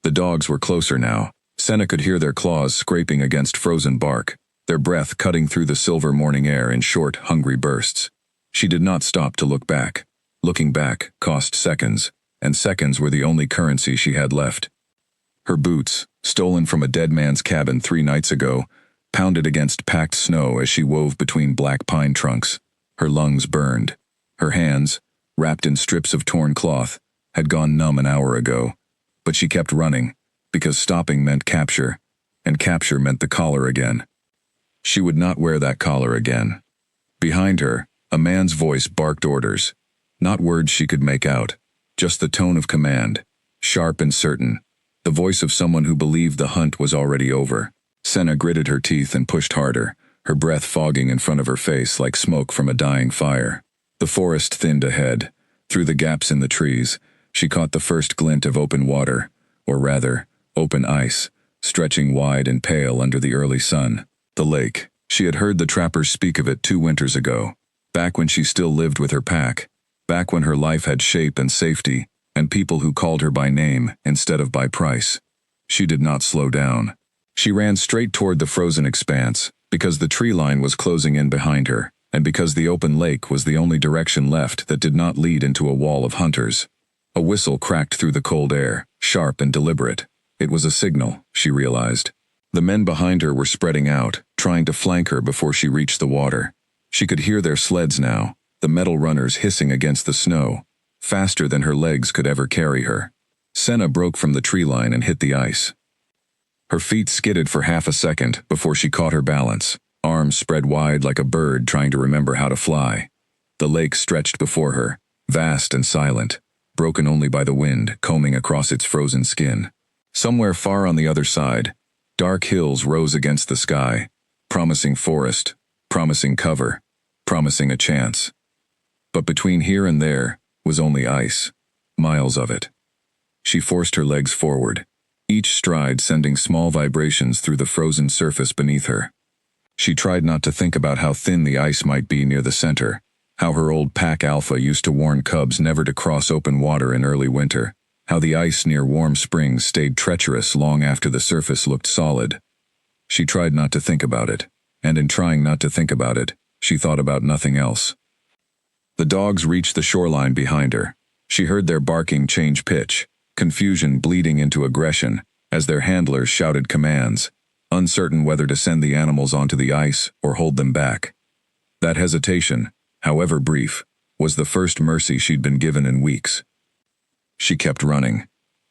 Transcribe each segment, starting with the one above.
The dogs were closer now. Senna could hear their claws scraping against frozen bark, their breath cutting through the silver morning air in short, hungry bursts. She did not stop to look back. Looking back cost seconds, and seconds were the only currency she had left. Her boots, stolen from a dead man's cabin 3 nights ago, pounded against packed snow as she wove between black pine trunks. Her lungs burned. Her hands, wrapped in strips of torn cloth, had gone numb an hour ago. But she kept running, because stopping meant capture, and capture meant the collar again. She would not wear that collar again. Behind her, a man's voice barked orders. Not words she could make out, just the tone of command, sharp and certain, the voice of someone who believed the hunt was already over. Senna gritted her teeth and pushed harder, her breath fogging in front of her face like smoke from a dying fire. The forest thinned ahead. Through the gaps in the trees, she caught the first glint of open water, or rather, open ice, stretching wide and pale under the early sun. The lake. She had heard the trappers speak of it 2 winters ago, back when she still lived with her pack, back when her life had shape and safety, and people who called her by name instead of by price. She did not slow down. She ran straight toward the frozen expanse, because the tree line was closing in behind her, and because the open lake was the only direction left that did not lead into a wall of hunters. A whistle cracked through the cold air, sharp and deliberate. It was a signal, she realized. The men behind her were spreading out, trying to flank her before she reached the water. She could hear their sleds now, the metal runners hissing against the snow, faster than her legs could ever carry her. Senna broke from the tree line and hit the ice. Her feet skidded for half a second before she caught her balance, arms spread wide like a bird trying to remember how to fly. The lake stretched before her, vast and silent, broken only by the wind combing across its frozen skin. Somewhere far on the other side, dark hills rose against the sky, promising forest, promising cover, promising a chance. But between here and there was only ice, miles of it. She forced her legs forward, each stride sending small vibrations through the frozen surface beneath her. She tried not to think about how thin the ice might be near the center, how her old pack alpha used to warn cubs never to cross open water in early winter, how the ice near warm springs stayed treacherous long after the surface looked solid. She tried not to think about it, and in trying not to think about it, she thought about nothing else. The dogs reached the shoreline behind her. She heard their barking change pitch, confusion bleeding into aggression, as their handlers shouted commands, uncertain whether to send the animals onto the ice or hold them back. That hesitation, however brief, was the first mercy she'd been given in weeks. She kept running.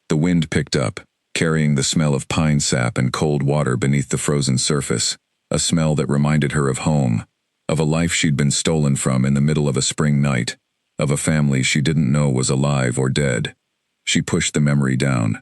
The wind picked up, carrying the smell of pine sap and cold water beneath the frozen surface, a smell that reminded her of home, of a life she'd been stolen from in the middle of a spring night, of a family she didn't know was alive or dead. She pushed the memory down.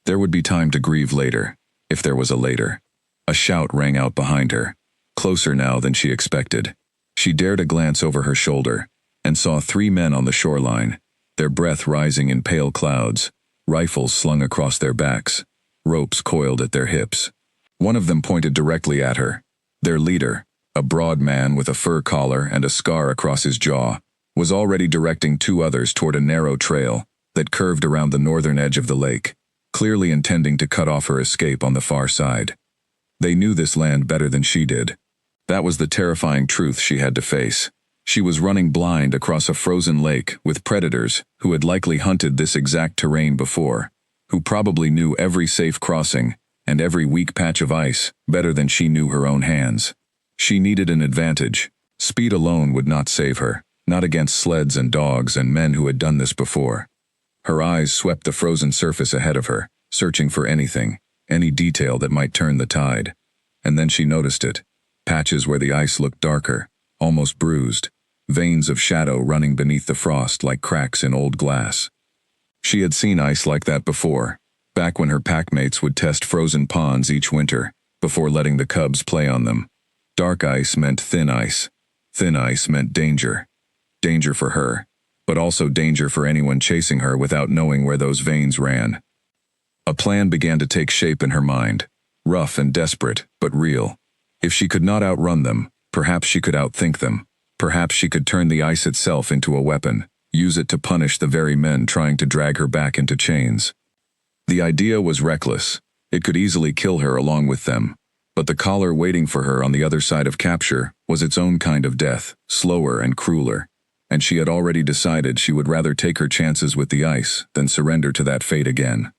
There would be time to grieve later, if there was a later. A shout rang out behind her, closer now than she expected. She dared a glance over her shoulder, and saw 3 men on the shoreline, their breath rising in pale clouds, rifles slung across their backs, ropes coiled at their hips. One of them pointed directly at her. Their leader, a broad man with a fur collar and a scar across his jaw, was already directing 2 others toward a narrow trail that curved around the northern edge of the lake, clearly intending to cut off her escape on the far side. They knew this land better than she did. That was the terrifying truth she had to face. She was running blind across a frozen lake with predators who had likely hunted this exact terrain before, who probably knew every safe crossing and every weak patch of ice better than she knew her own hands. She needed an advantage. Speed alone would not save her, not against sleds and dogs and men who had done this before. Her eyes swept the frozen surface ahead of her, searching for anything, any detail that might turn the tide. And then she noticed it, patches where the ice looked darker, almost bruised, veins of shadow running beneath the frost like cracks in old glass. She had seen ice like that before, back when her packmates would test frozen ponds each winter, before letting the cubs play on them. Dark ice meant thin ice. Thin ice meant danger. Danger for her, but also danger for anyone chasing her without knowing where those veins ran. A plan began to take shape in her mind, rough and desperate, but real. If she could not outrun them, perhaps she could outthink them. Perhaps she could turn the ice itself into a weapon, use it to punish the very men trying to drag her back into chains. The idea was reckless. It could easily kill her along with them. But the collar waiting for her on the other side of capture was its own kind of death, slower and crueler. And she had already decided she would rather take her chances with the ice than surrender to that fate again.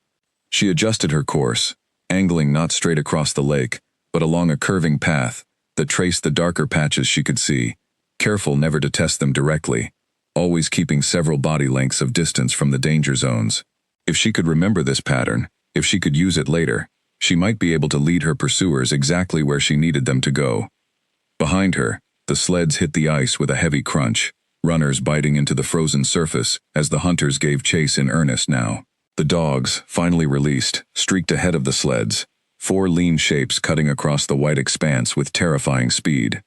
She adjusted her course, angling not straight across the lake, but along a curving path that traced the darker patches she could see, careful never to test them directly, always keeping several body lengths of distance from the danger zones. If she could remember this pattern, if she could use it later, she might be able to lead her pursuers exactly where she needed them to go. Behind her, the sleds hit the ice with a heavy crunch, runners biting into the frozen surface as the hunters gave chase in earnest now. The dogs, finally released, streaked ahead of the sleds, 4 lean shapes cutting across the white expanse with terrifying speed.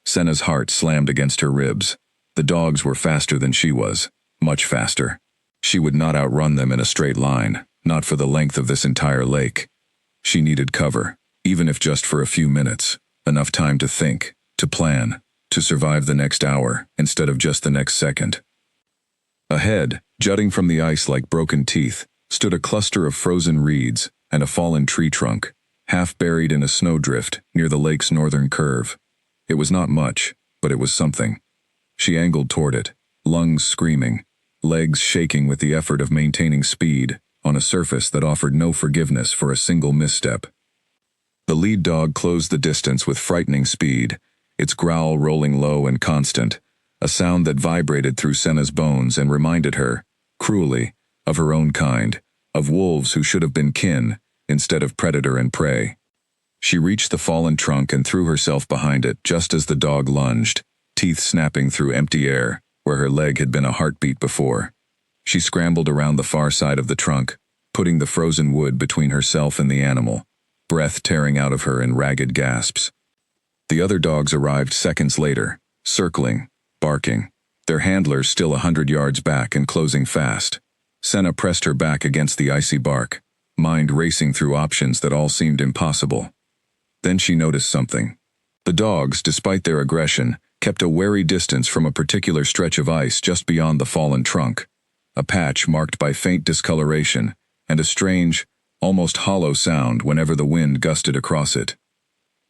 Senna's heart slammed against her ribs. The dogs were faster than she was, much faster. She would not outrun them in a straight line, not for the length of this entire lake. She needed cover, even if just for a few minutes, enough time to think, to plan, to survive the next hour instead of just the next second. Ahead, jutting from the ice like broken teeth, stood a cluster of frozen reeds and a fallen tree trunk, half buried in a snowdrift near the lake's northern curve. It was not much, but it was something. She angled toward it, lungs screaming, legs shaking with the effort of maintaining speed on a surface that offered no forgiveness for a single misstep. The lead dog closed the distance with frightening speed, its growl rolling low and constant, a sound that vibrated through Senna's bones and reminded her, cruelly, of her own kind, of wolves who should have been kin instead of predator and prey. She reached the fallen trunk and threw herself behind it just as the dog lunged, teeth snapping through empty air where her leg had been a heartbeat before. She scrambled around the far side of the trunk, putting the frozen wood between herself and the animal, breath tearing out of her in ragged gasps. The other dogs arrived seconds later, circling, barking, their handlers still 100 yards back and closing fast. Senna pressed her back against the icy bark, mind racing through options that all seemed impossible. Then she noticed something. The dogs, despite their aggression, kept a wary distance from a particular stretch of ice just beyond the fallen trunk, a patch marked by faint discoloration and a strange, almost hollow sound whenever the wind gusted across it.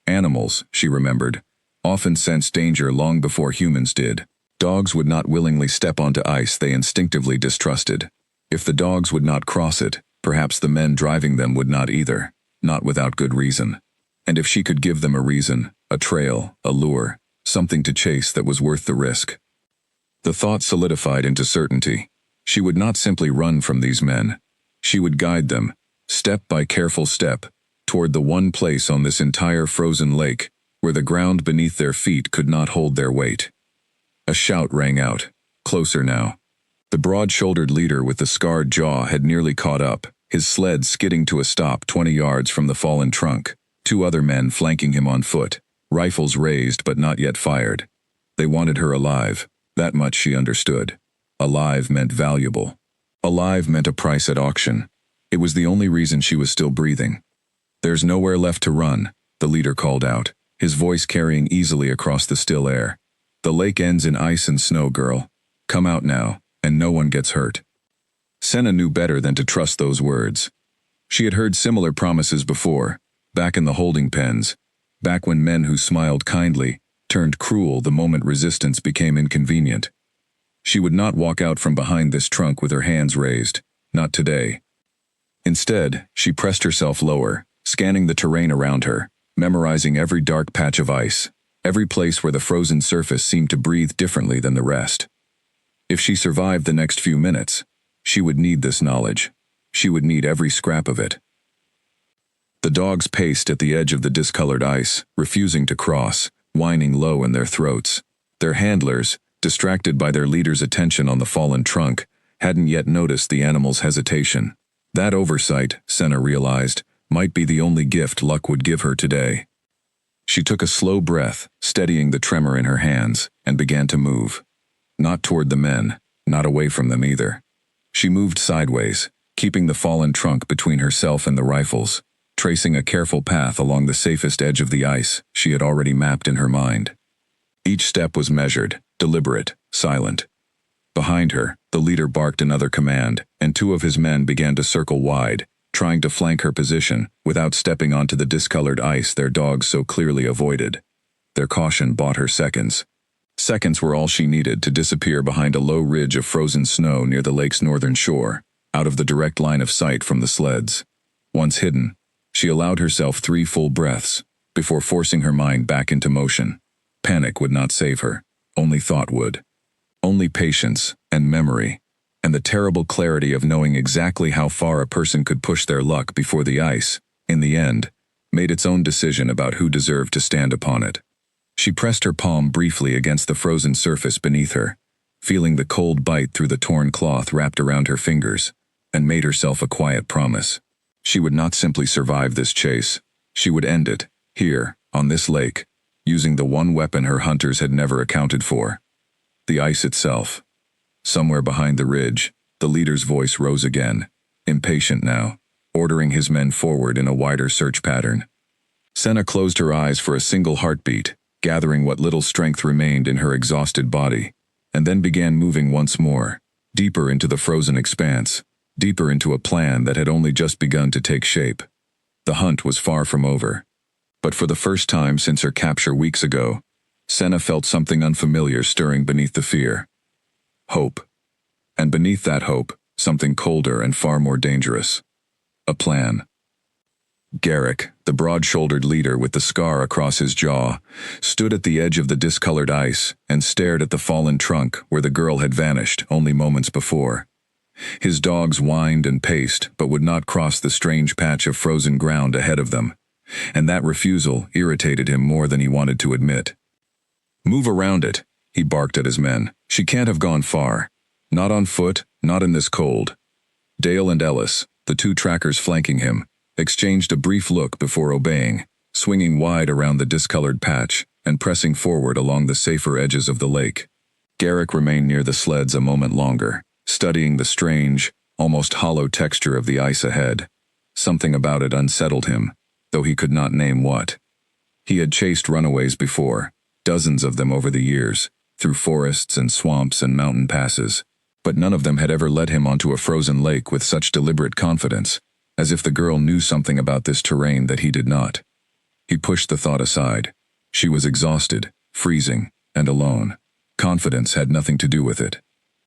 Animals, she remembered, often sensed danger long before humans did. Dogs would not willingly step onto ice they instinctively distrusted. If the dogs would not cross it, perhaps the men driving them would not either, not without good reason. And if she could give them a reason, a trail, a lure, something to chase that was worth the risk. The thought solidified into certainty. She would not simply run from these men. She would guide them, step by careful step, toward the one place on this entire frozen lake where the ground beneath their feet could not hold their weight. A shout rang out, closer now. The broad-shouldered leader with the scarred jaw had nearly caught up, his sled skidding to a stop 20 yards from the fallen trunk, 2 other men flanking him on foot, rifles raised but not yet fired. They wanted her alive, that much she understood. Alive meant valuable. Alive meant a price at auction. It was the only reason she was still breathing. "There's nowhere left to run," the leader called out, his voice carrying easily across the still air. "The lake ends in ice and snow, girl. Come out now, and no one gets hurt." Senna knew better than to trust those words. She had heard similar promises before, back in the holding pens, back when men who smiled kindly turned cruel the moment resistance became inconvenient. She would not walk out from behind this trunk with her hands raised, not today. Instead, she pressed herself lower, scanning the terrain around her, memorizing every dark patch of ice, every place where the frozen surface seemed to breathe differently than the rest. If she survived the next few minutes, she would need this knowledge. She would need every scrap of it. The dogs paced at the edge of the discolored ice, refusing to cross, whining low in their throats. Their handlers, distracted by their leader's attention on the fallen trunk, hadn't yet noticed the animal's hesitation. That oversight, Senna realized, might be the only gift luck would give her today. She took a slow breath, steadying the tremor in her hands, and began to move. Not toward the men, not away from them either. She moved sideways, keeping the fallen trunk between herself and the rifles, tracing a careful path along the safest edge of the ice she had already mapped in her mind. Each step was measured, deliberate, silent. Behind her, the leader barked another command, and 2 of his men began to circle wide, trying to flank her position without stepping onto the discolored ice their dogs so clearly avoided. Their caution bought her seconds. Seconds were all she needed to disappear behind a low ridge of frozen snow near the lake's northern shore, out of the direct line of sight from the sleds. Once hidden, she allowed herself 3 full breaths before forcing her mind back into motion. Panic would not save her, only thought would. Only patience and memory, and the terrible clarity of knowing exactly how far a person could push their luck before the ice, in the end, made its own decision about who deserved to stand upon it. She pressed her palm briefly against the frozen surface beneath her, feeling the cold bite through the torn cloth wrapped around her fingers, and made herself a quiet promise. She would not simply survive this chase. She would end it, here, on this lake, using the one weapon her hunters had never accounted for: the ice itself. Somewhere behind the ridge, the leader's voice rose again, impatient now, ordering his men forward in a wider search pattern. Senna closed her eyes for a single heartbeat, gathering what little strength remained in her exhausted body, and then began moving once more, deeper into the frozen expanse, deeper into a plan that had only just begun to take shape. The hunt was far from over. But for the first time since her capture weeks ago, Senna felt something unfamiliar stirring beneath the fear. Hope. And beneath that hope, something colder and far more dangerous. A plan. Garrick, the broad-shouldered leader with the scar across his jaw, stood at the edge of the discolored ice and stared at the fallen trunk where the girl had vanished only moments before. His dogs whined and paced but would not cross the strange patch of frozen ground ahead of them, and that refusal irritated him more than he wanted to admit. "Move around it," he barked at his men. "She can't have gone far. Not on foot, not in this cold." Dale and Ellis, the 2 trackers flanking him, exchanged a brief look before obeying, swinging wide around the discolored patch and pressing forward along the safer edges of the lake. Garrick remained near the sleds a moment longer, studying the strange, almost hollow texture of the ice ahead. Something about it unsettled him, though he could not name what. He had chased runaways before, dozens of them over the years, through forests and swamps and mountain passes, but none of them had ever led him onto a frozen lake with such deliberate confidence, as if the girl knew something about this terrain that he did not. He pushed the thought aside. She was exhausted, freezing, and alone. Confidence had nothing to do with it.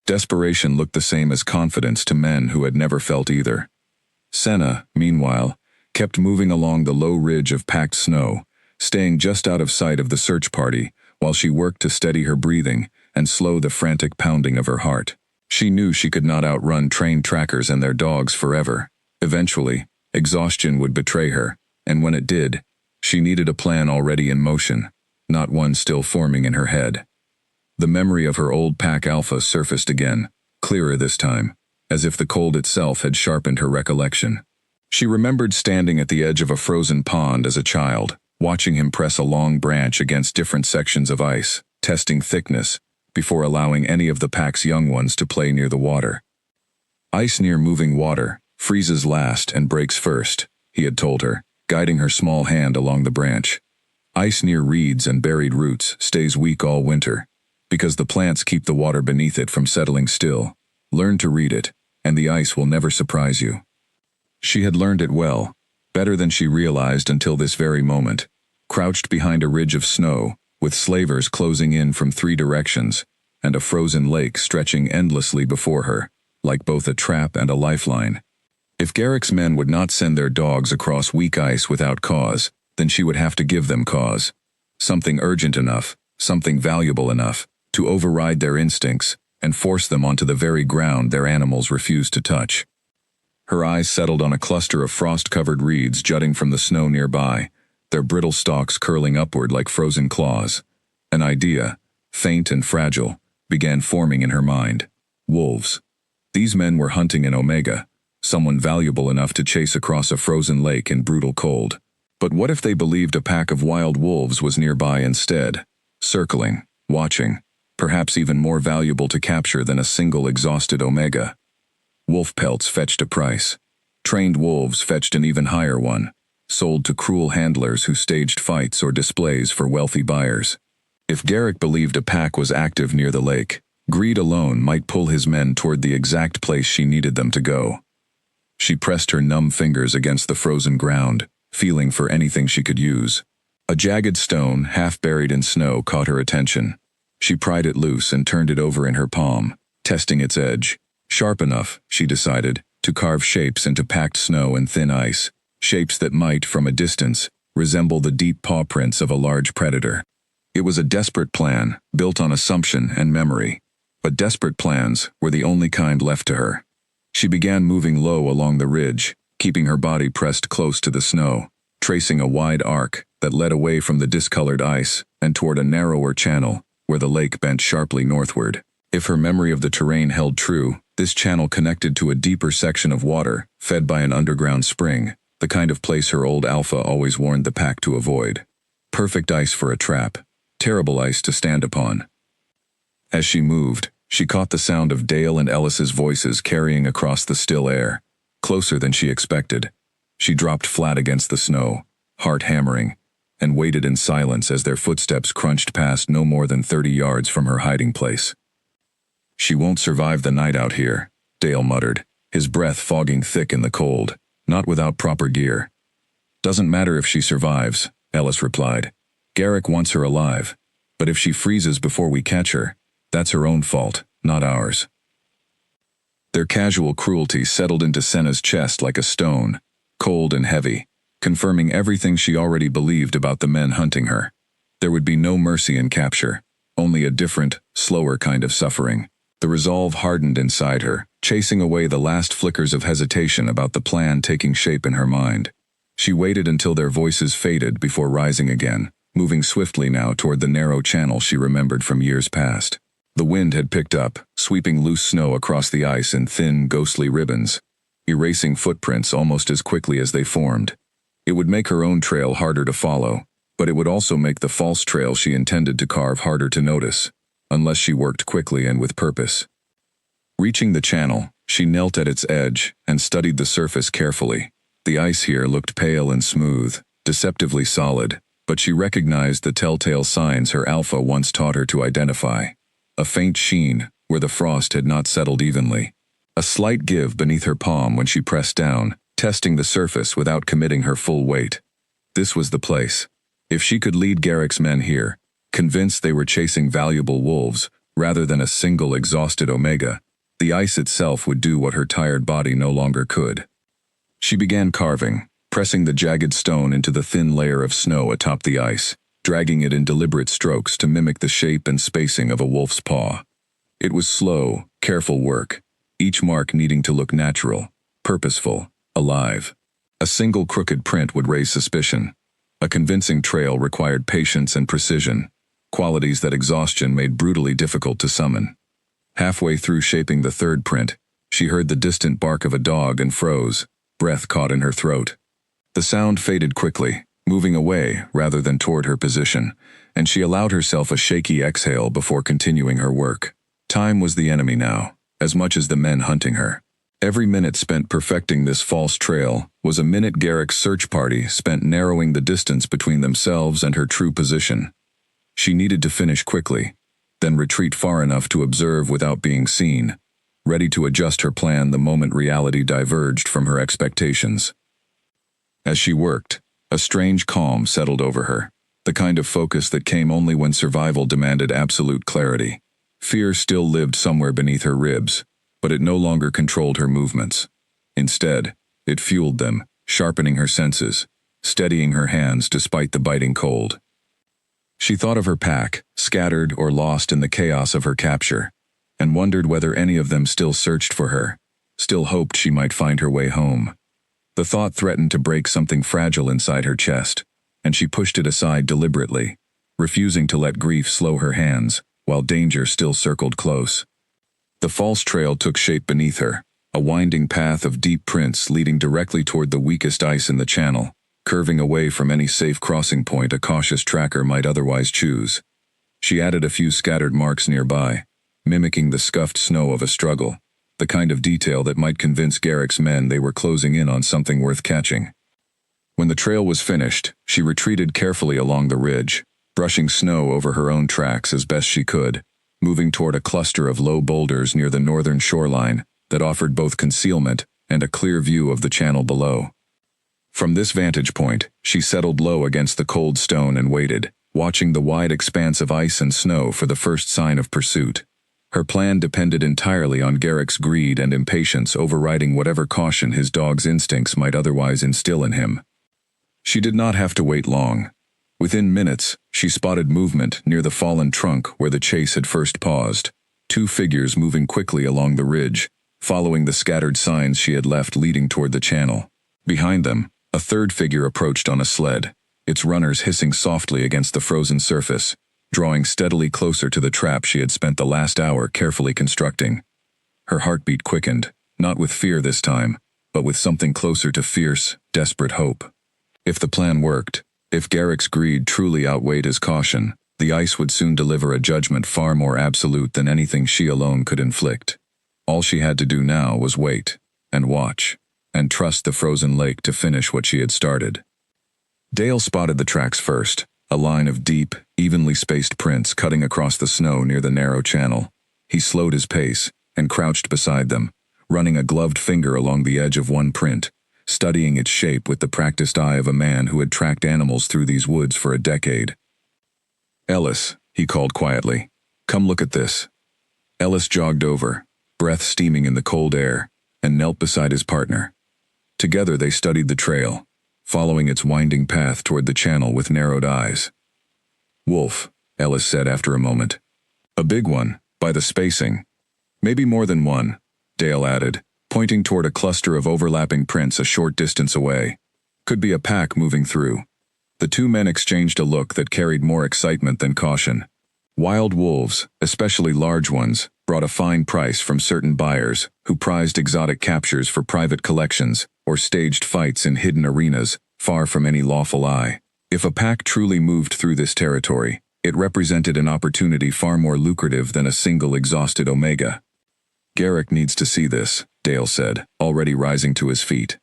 Desperation looked the same as confidence to men who had never felt either. Senna, meanwhile, kept moving along the low ridge of packed snow, staying just out of sight of the search party while she worked to steady her breathing and slow the frantic pounding of her heart. She knew she could not outrun trained trackers and their dogs forever. Eventually, exhaustion would betray her, and when it did, she needed a plan already in motion, not one still forming in her head. The memory of her old pack alpha surfaced again, clearer this time, as if the cold itself had sharpened her recollection. She remembered standing at the edge of a frozen pond as a child, watching him press a long branch against different sections of ice, testing thickness, before allowing any of the pack's young ones to play near the water. "Ice near moving water freezes last and breaks first," he had told her, guiding her small hand along the branch. "Ice near reeds and buried roots stays weak all winter, because the plants keep the water beneath it from settling still. Learn to read it, and the ice will never surprise you." She had learned it well, better than she realized until this very moment, crouched behind a ridge of snow, with slavers closing in from 3 directions, and a frozen lake stretching endlessly before her, like both a trap and a lifeline. If Garrick's men would not send their dogs across weak ice without cause, then she would have to give them cause. Something urgent enough, something valuable enough, to override their instincts and force them onto the very ground their animals refused to touch. Her eyes settled on a cluster of frost-covered reeds jutting from the snow nearby, their brittle stalks curling upward like frozen claws. An idea, faint and fragile, began forming in her mind. Wolves. These men were hunting in Omega, someone valuable enough to chase across a frozen lake in brutal cold. But what if they believed a pack of wild wolves was nearby instead, circling, watching, perhaps even more valuable to capture than a single exhausted Omega? Wolf pelts fetched a price. Trained wolves fetched an even higher one, sold to cruel handlers who staged fights or displays for wealthy buyers. If Garrick believed a pack was active near the lake, greed alone might pull his men toward the exact place she needed them to go. She pressed her numb fingers against the frozen ground, feeling for anything she could use. A jagged stone, half buried in snow, caught her attention. She pried it loose and turned it over in her palm, testing its edge. Sharp enough, she decided, to carve shapes into packed snow and thin ice, shapes that might, from a distance, resemble the deep paw prints of a large predator. It was a desperate plan, built on assumption and memory. But desperate plans were the only kind left to her. She began moving low along the ridge, keeping her body pressed close to the snow, tracing a wide arc that led away from the discolored ice and toward a narrower channel where the lake bent sharply northward. If her memory of the terrain held true, this channel connected to a deeper section of water, fed by an underground spring, the kind of place her old Alpha always warned the pack to avoid. Perfect ice for a trap, terrible ice to stand upon. As she moved, she caught the sound of Dale and Ellis's voices carrying across the still air, closer than she expected. She dropped flat against the snow, heart hammering, and waited in silence as their footsteps crunched past no more than 30 yards from her hiding place. "She won't survive the night out here," Dale muttered, his breath fogging thick in the cold, "not without proper gear." "Doesn't matter if she survives," Ellis replied. "Garrick wants her alive, but if she freezes before we catch her, that's her own fault, not ours." Their casual cruelty settled into Senna's chest like a stone, cold and heavy, confirming everything she already believed about the men hunting her. There would be no mercy in capture, only a different, slower kind of suffering. The resolve hardened inside her, chasing away the last flickers of hesitation about the plan taking shape in her mind. She waited until their voices faded before rising again, moving swiftly now toward the narrow channel she remembered from years past. The wind had picked up, sweeping loose snow across the ice in thin, ghostly ribbons, erasing footprints almost as quickly as they formed. It would make her own trail harder to follow, but it would also make the false trail she intended to carve harder to notice, unless she worked quickly and with purpose. Reaching the channel, she knelt at its edge and studied the surface carefully. The ice here looked pale and smooth, deceptively solid, but she recognized the telltale signs her Alpha once taught her to identify. A faint sheen, where the frost had not settled evenly. A slight give beneath her palm when she pressed down, testing the surface without committing her full weight. This was the place. If she could lead Garrick's men here, convinced they were chasing valuable wolves rather than a single exhausted Omega, the ice itself would do what her tired body no longer could. She began carving, pressing the jagged stone into the thin layer of snow atop the ice, dragging it in deliberate strokes to mimic the shape and spacing of a wolf's paw. It was slow, careful work, each mark needing to look natural, purposeful, alive. A single crooked print would raise suspicion. A convincing trail required patience and precision, qualities that exhaustion made brutally difficult to summon. Halfway through shaping the third print, she heard the distant bark of a dog and froze, breath caught in her throat. The sound faded quickly, moving away rather than toward her position, and she allowed herself a shaky exhale before continuing her work. Time was the enemy now, as much as the men hunting her. Every minute spent perfecting this false trail was a minute Garrick's search party spent narrowing the distance between themselves and her true position. She needed to finish quickly, then retreat far enough to observe without being seen, ready to adjust her plan the moment reality diverged from her expectations. As she worked, a strange calm settled over her, the kind of focus that came only when survival demanded absolute clarity. Fear still lived somewhere beneath her ribs, but it no longer controlled her movements. Instead, it fueled them, sharpening her senses, steadying her hands despite the biting cold. She thought of her pack, scattered or lost in the chaos of her capture, and wondered whether any of them still searched for her, still hoped she might find her way home. The thought threatened to break something fragile inside her chest, and she pushed it aside deliberately, refusing to let grief slow her hands, while danger still circled close. The false trail took shape beneath her, a winding path of deep prints leading directly toward the weakest ice in the channel, curving away from any safe crossing point a cautious tracker might otherwise choose. She added a few scattered marks nearby, mimicking the scuffed snow of a struggle, the kind of detail that might convince Garrick's men they were closing in on something worth catching. When the trail was finished, she retreated carefully along the ridge, brushing snow over her own tracks as best she could, moving toward a cluster of low boulders near the northern shoreline that offered both concealment and a clear view of the channel below. From this vantage point, she settled low against the cold stone and waited, watching the wide expanse of ice and snow for the first sign of pursuit. Her plan depended entirely on Garrick's greed and impatience overriding whatever caution his dog's instincts might otherwise instill in him. She did not have to wait long. Within minutes, she spotted movement near the fallen trunk where the chase had first paused, 2 figures moving quickly along the ridge, following the scattered signs she had left leading toward the channel. Behind them, a 3rd figure approached on a sled, its runners hissing softly against the frozen surface, drawing steadily closer to the trap she had spent the last hour carefully constructing. Her heartbeat quickened, not with fear this time, but with something closer to fierce, desperate hope. If the plan worked, if Garrick's greed truly outweighed his caution, the ice would soon deliver a judgment far more absolute than anything she alone could inflict. All she had to do now was wait, and watch, and trust the frozen lake to finish what she had started. Dale spotted the tracks first, a line of deep, evenly spaced prints cutting across the snow near the narrow channel. He slowed his pace, and crouched beside them, running a gloved finger along the edge of one print, studying its shape with the practiced eye of a man who had tracked animals through these woods for a decade. "Ellis," he called quietly, "come look at this." Ellis jogged over, breath steaming in the cold air, and knelt beside his partner. Together they studied the trail, following its winding path toward the channel with narrowed eyes. "Wolf," Ellis said after a moment. "A big one, by the spacing. Maybe more than one," Dale added, pointing toward a cluster of overlapping prints a short distance away. "Could be a pack moving through." The 2 men exchanged a look that carried more excitement than caution. Wild wolves, especially large ones, brought a fine price from certain buyers who prized exotic captures for private collections or staged fights in hidden arenas, far from any lawful eye. If a pack truly moved through this territory, it represented an opportunity far more lucrative than a single exhausted omega. "Garrick needs to see this," Dale said, already rising to his feet.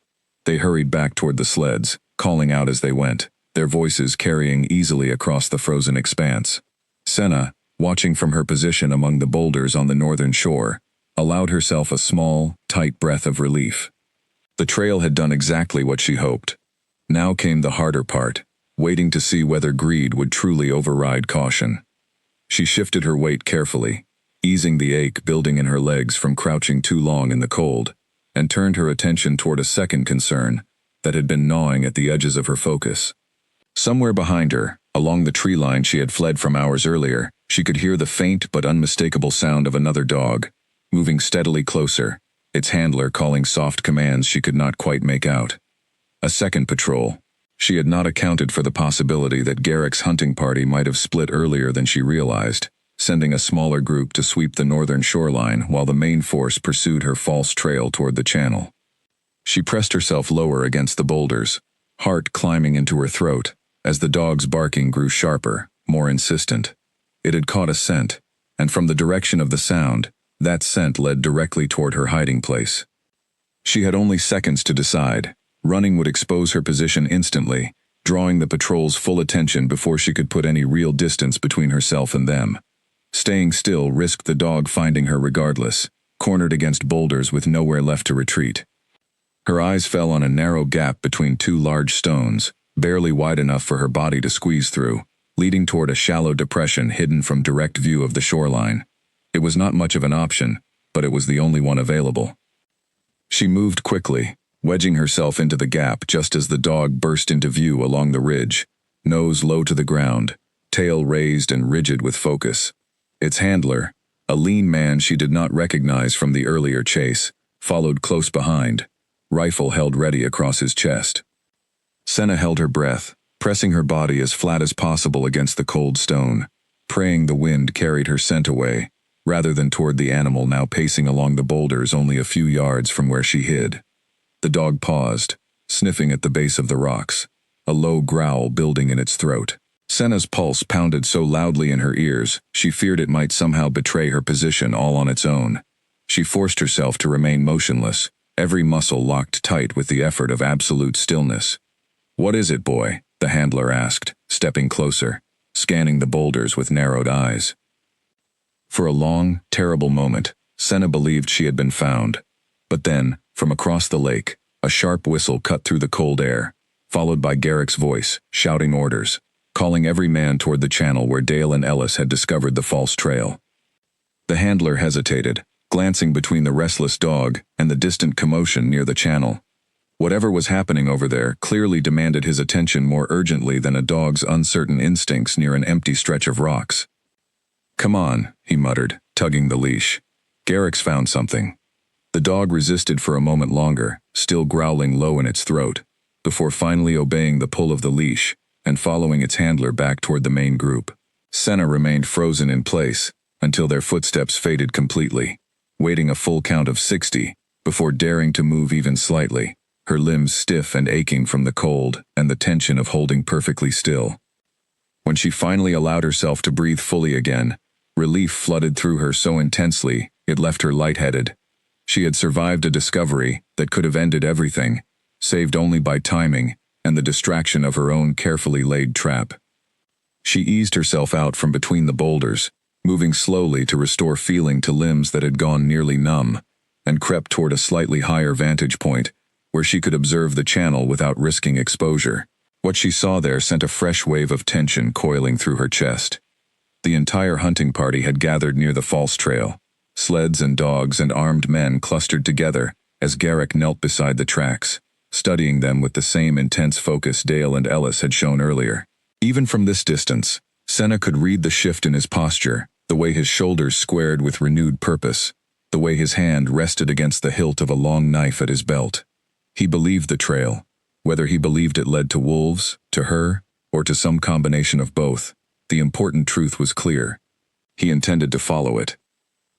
They hurried back toward the sleds, calling out as they went, their voices carrying easily across the frozen expanse. Senna, watching from her position among the boulders on the northern shore, allowed herself a small, tight breath of relief. The trail had done exactly what she hoped. Now came the harder part, waiting to see whether greed would truly override caution. She shifted her weight carefully, easing the ache building in her legs from crouching too long in the cold, and turned her attention toward a second concern that had been gnawing at the edges of her focus. Somewhere behind her, along the tree line she had fled from hours earlier, she could hear the faint but unmistakable sound of another dog, moving steadily closer, its handler calling soft commands she could not quite make out. A second patrol. She had not accounted for the possibility that Garrick's hunting party might have split earlier than she realized, sending a smaller group to sweep the northern shoreline while the main force pursued her false trail toward the channel. She pressed herself lower against the boulders, heart climbing into her throat, as the dog's barking grew sharper, more insistent. It had caught a scent, and from the direction of the sound, that scent led directly toward her hiding place. She had only seconds to decide. Running would expose her position instantly, drawing the patrol's full attention before she could put any real distance between herself and them. Staying still risked the dog finding her regardless, cornered against boulders with nowhere left to retreat. Her eyes fell on a narrow gap between 2 large stones, barely wide enough for her body to squeeze through, leading toward a shallow depression hidden from direct view of the shoreline. It was not much of an option, but it was the only one available. She moved quickly, wedging herself into the gap just as the dog burst into view along the ridge, nose low to the ground, tail raised and rigid with focus. Its handler, a lean man she did not recognize from the earlier chase, followed close behind, rifle held ready across his chest. Senna held her breath, pressing her body as flat as possible against the cold stone, praying the wind carried her scent away, rather than toward the animal now pacing along the boulders only a few yards from where she hid. The dog paused, sniffing at the base of the rocks, a low growl building in its throat. Senna's pulse pounded so loudly in her ears, she feared it might somehow betray her position all on its own. She forced herself to remain motionless, every muscle locked tight with the effort of absolute stillness. "What is it, boy?" the handler asked, stepping closer, scanning the boulders with narrowed eyes. For a long, terrible moment, Senna believed she had been found. But then, From across the lake, a sharp whistle cut through the cold air, followed by Garrick's voice, shouting orders, calling every man toward the channel where Dale and Ellis had discovered the false trail. The handler hesitated, glancing between the restless dog and the distant commotion near the channel. Whatever was happening over there clearly demanded his attention more urgently than a dog's uncertain instincts near an empty stretch of rocks. "Come on," he muttered, tugging the leash. "Garrick's found something." The dog resisted for a moment longer, still growling low in its throat, before finally obeying the pull of the leash and following its handler back toward the main group. Senna remained frozen in place until their footsteps faded completely, waiting a full count of 60 before daring to move even slightly, her limbs stiff and aching from the cold and the tension of holding perfectly still. When she finally allowed herself to breathe fully again, relief flooded through her so intensely it left her lightheaded. She had survived a discovery that could have ended everything, saved only by timing and the distraction of her own carefully laid trap. She eased herself out from between the boulders, moving slowly to restore feeling to limbs that had gone nearly numb, and crept toward a slightly higher vantage point where she could observe the channel without risking exposure. What she saw there sent a fresh wave of tension coiling through her chest. The entire hunting party had gathered near the false trail, sleds and dogs and armed men clustered together as Garrick knelt beside the tracks, studying them with the same intense focus Dale and Ellis had shown earlier. Even from this distance, Senna could read the shift in his posture, the way his shoulders squared with renewed purpose, the way his hand rested against the hilt of a long knife at his belt. He believed the trail. Whether he believed it led to wolves, to her, or to some combination of both, the important truth was clear. He intended to follow it.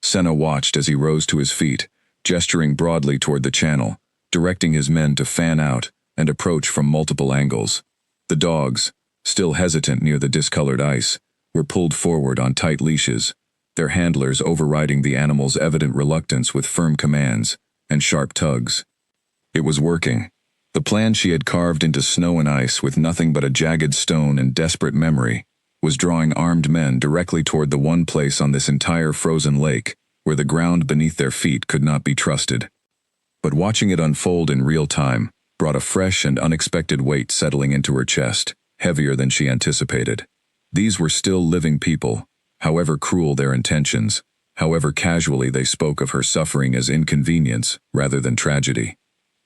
Senna watched as he rose to his feet, gesturing broadly toward the channel, directing his men to fan out and approach from multiple angles. The dogs, still hesitant near the discolored ice, were pulled forward on tight leashes, their handlers overriding the animals' evident reluctance with firm commands and sharp tugs. It was working. The plan she had carved into snow and ice with nothing but a jagged stone and desperate memory was drawing armed men directly toward the one place on this entire frozen lake where the ground beneath their feet could not be trusted. But watching it unfold in real time brought a fresh and unexpected weight settling into her chest, heavier than she anticipated. These were still living people, however cruel their intentions, however casually they spoke of her suffering as inconvenience rather than tragedy.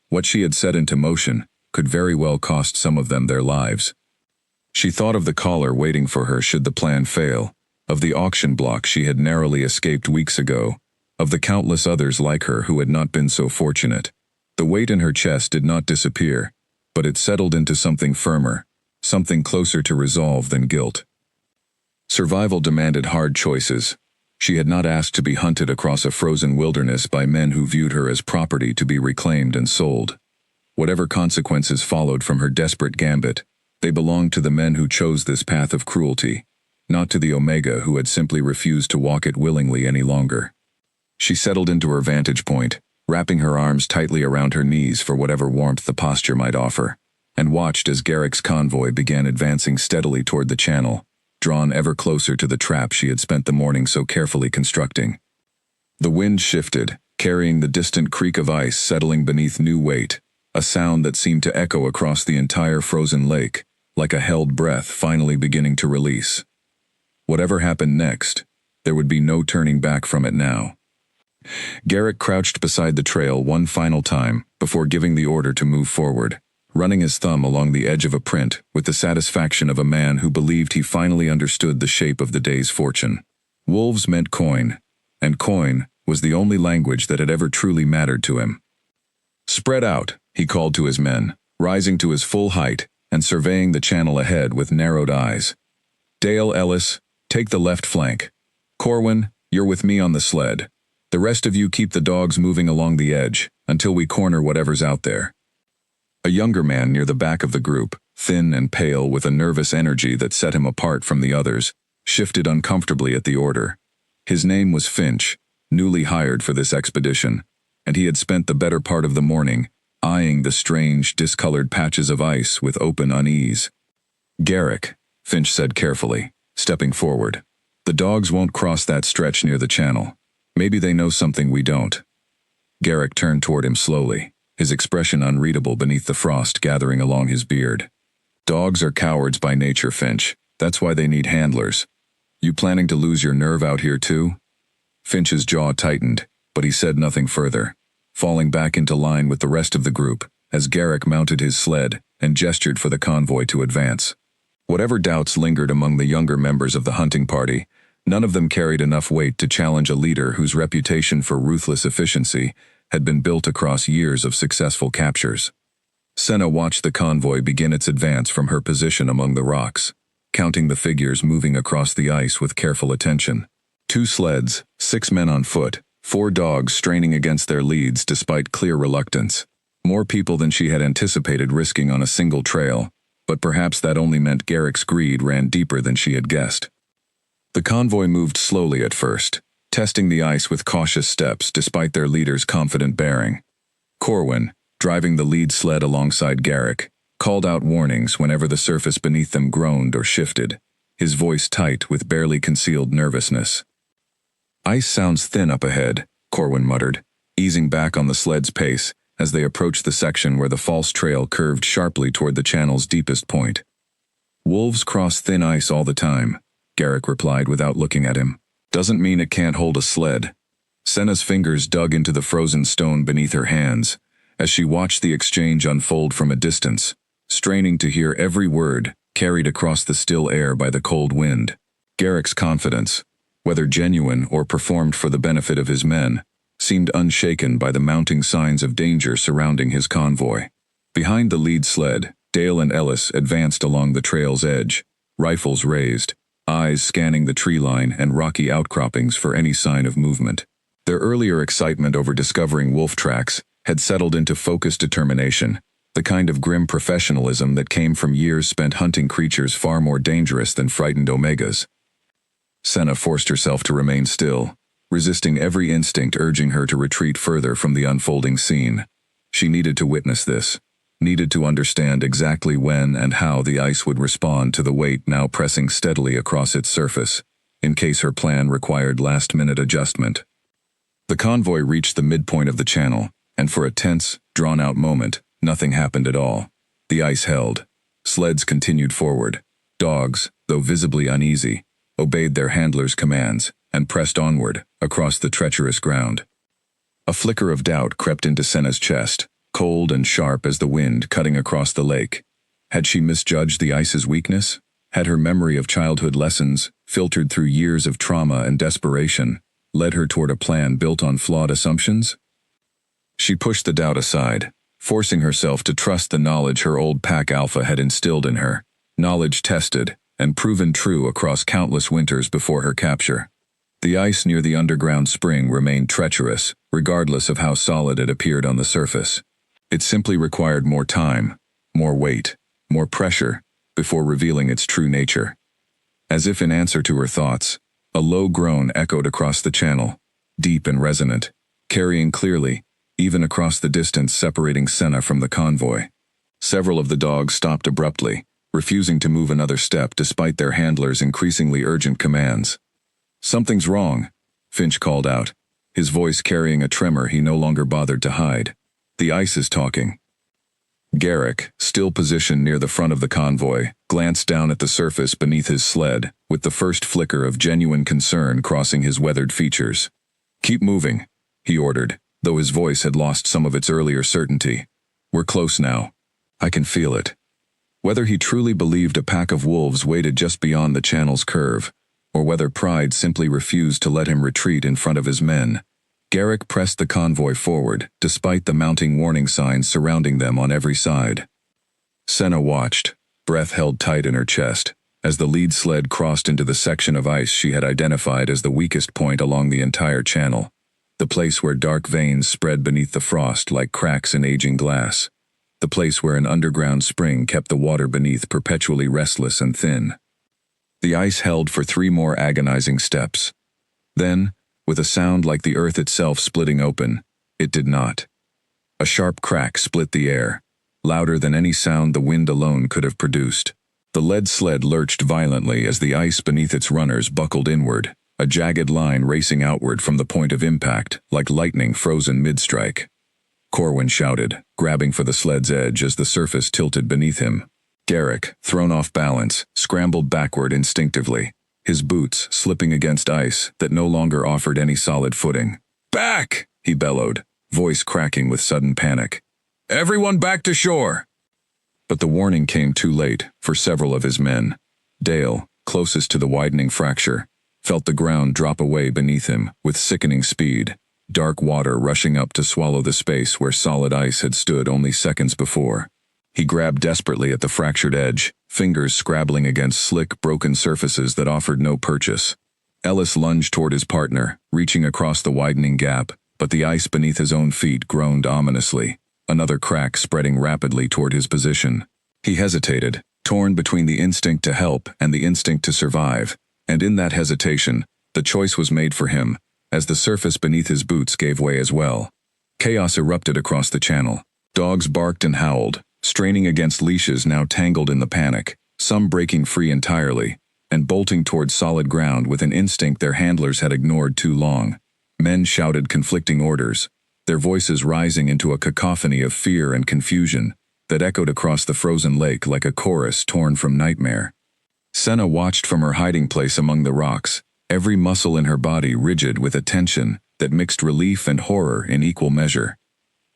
What she had set into motion could very well cost some of them their lives. She thought of the caller waiting for her should the plan fail, of the auction block she had narrowly escaped weeks ago, of the countless others like her who had not been so fortunate. The weight in her chest did not disappear, but it settled into something firmer, something closer to resolve than guilt. Survival demanded hard choices. She had not asked to be hunted across a frozen wilderness by men who viewed her as property to be reclaimed and sold. Whatever consequences followed from her desperate gambit, they belonged to the men who chose this path of cruelty, not to the Omega who had simply refused to walk it willingly any longer. She settled into her vantage point, wrapping her arms tightly around her knees for whatever warmth the posture might offer, and watched as Garrick's convoy began advancing steadily toward the channel, drawn ever closer to the trap she had spent the morning so carefully constructing. The wind shifted, carrying the distant creak of ice settling beneath new weight, a sound that seemed to echo across the entire frozen lake, like a held breath finally beginning to release. Whatever happened next, there would be no turning back from it now. Garrick crouched beside the trail one final time before giving the order to move forward, running his thumb along the edge of a print with the satisfaction of a man who believed he finally understood the shape of the day's fortune. Wolves meant coin, and coin was the only language that had ever truly mattered to him. "Spread out," he called to his men, rising to his full height and surveying the channel ahead with narrowed eyes. "Dale, Ellis, take the left flank. Corwin, you're with me on the sled. The rest of you keep the dogs moving along the edge until we corner whatever's out there." A younger man near the back of the group, thin and pale with a nervous energy that set him apart from the others, shifted uncomfortably at the order. His name was Finch, newly hired for this expedition, and he had spent the better part of the morning eyeing the strange, discolored patches of ice with open unease. "Garrick," Finch said carefully, stepping forward. "The dogs won't cross that stretch near the channel. Maybe they know something we don't." Garrick turned toward him slowly, his expression unreadable beneath the frost gathering along his beard. Dogs are cowards by nature, Finch. That's why they need handlers. You planning to lose your nerve out here too? Finch's jaw tightened, but he said nothing further, falling back into line with the rest of the group as Garrick mounted his sled and gestured for the convoy to advance. Whatever doubts lingered among the younger members of the hunting party, none of them carried enough weight to challenge a leader whose reputation for ruthless efficiency had been built across years of successful captures. Senna watched the convoy begin its advance from her position among the rocks, counting the figures moving across the ice with careful attention. 2 sleds, 6 men on foot, 4 dogs straining against their leads despite clear reluctance. More people than she had anticipated risking on a single trail, but perhaps that only meant Garrick's greed ran deeper than she had guessed. The convoy moved slowly at first, testing the ice with cautious steps despite their leader's confident bearing. Corwin, driving the lead sled alongside Garrick, called out warnings whenever the surface beneath them groaned or shifted, his voice tight with barely concealed nervousness. "Ice sounds thin up ahead," Corwin muttered, easing back on the sled's pace as they approached the section where the false trail curved sharply toward the channel's deepest point. "Wolves cross thin ice all the time," Garrick replied without looking at him. "Doesn't mean it can't hold a sled." Senna's fingers dug into the frozen stone beneath her hands as she watched the exchange unfold from a distance, straining to hear every word carried across the still air by the cold wind. Garrick's confidence, whether genuine or performed for the benefit of his men, seemed unshaken by the mounting signs of danger surrounding his convoy. Behind the lead sled, Dale and Ellis advanced along the trail's edge, rifles raised, eyes scanning the tree line and rocky outcroppings for any sign of movement. Their earlier excitement over discovering wolf tracks had settled into focused determination, the kind of grim professionalism that came from years spent hunting creatures far more dangerous than frightened omegas. Senna forced herself to remain still, resisting every instinct urging her to retreat further from the unfolding scene. She needed to witness this, needed to understand exactly when and how the ice would respond to the weight now pressing steadily across its surface, in case her plan required last-minute adjustment. The convoy reached the midpoint of the channel, and for a tense, drawn-out moment, nothing happened at all. The ice held. Sleds continued forward. Dogs, though visibly uneasy, obeyed their handlers' commands and pressed onward, across the treacherous ground. A flicker of doubt crept into Senna's chest, cold and sharp as the wind cutting across the lake. Had she misjudged the ice's weakness? Had her memory of childhood lessons, filtered through years of trauma and desperation, led her toward a plan built on flawed assumptions? She pushed the doubt aside, forcing herself to trust the knowledge her old pack alpha had instilled in her, knowledge tested and proven true across countless winters before her capture. The ice near the underground spring remained treacherous, regardless of how solid it appeared on the surface. It simply required more time, more weight, more pressure, before revealing its true nature. As if in answer to her thoughts, a low groan echoed across the channel, deep and resonant, carrying clearly, even across the distance separating Senna from the convoy. Several of the dogs stopped abruptly, refusing to move another step despite their handlers' increasingly urgent commands. "Something's wrong," Finch called out, his voice carrying a tremor he no longer bothered to hide. "The ice is talking." Garrick, still positioned near the front of the convoy, glanced down at the surface beneath his sled, with the first flicker of genuine concern crossing his weathered features. "Keep moving," he ordered, though his voice had lost some of its earlier certainty. "We're close now. I can feel it." Whether he truly believed a pack of wolves waited just beyond the channel's curve, or whether pride simply refused to let him retreat in front of his men, Garrick pressed the convoy forward, despite the mounting warning signs surrounding them on every side. Senna watched, breath held tight in her chest, as the lead sled crossed into the section of ice she had identified as the weakest point along the entire channel, the place where dark veins spread beneath the frost like cracks in aging glass, the place where an underground spring kept the water beneath perpetually restless and thin. The ice held for 3 more agonizing steps. Then, with a sound like the earth itself splitting open, it did not. A sharp crack split the air, louder than any sound the wind alone could have produced. The lead sled lurched violently as the ice beneath its runners buckled inward, a jagged line racing outward from the point of impact, like lightning frozen mid-strike. Corwin shouted, grabbing for the sled's edge as the surface tilted beneath him. Garrick, thrown off balance, scrambled backward instinctively, his boots slipping against ice that no longer offered any solid footing. "Back!" he bellowed, voice cracking with sudden panic. "Everyone back to shore!" But the warning came too late for several of his men. Dale, closest to the widening fracture, felt the ground drop away beneath him with sickening speed, dark water rushing up to swallow the space where solid ice had stood only seconds before. He grabbed desperately at the fractured edge, fingers scrabbling against slick, broken surfaces that offered no purchase. Ellis lunged toward his partner, reaching across the widening gap, but the ice beneath his own feet groaned ominously, another crack spreading rapidly toward his position. He hesitated, torn between the instinct to help and the instinct to survive, and in that hesitation, the choice was made for him, as the surface beneath his boots gave way as well. Chaos erupted across the channel. Dogs barked and howled, straining against leashes now tangled in the panic, some breaking free entirely, and bolting toward solid ground with an instinct their handlers had ignored too long. Men shouted conflicting orders, their voices rising into a cacophony of fear and confusion that echoed across the frozen lake like a chorus torn from nightmare. Senna watched from her hiding place among the rocks, every muscle in her body rigid with a tension that mixed relief and horror in equal measure.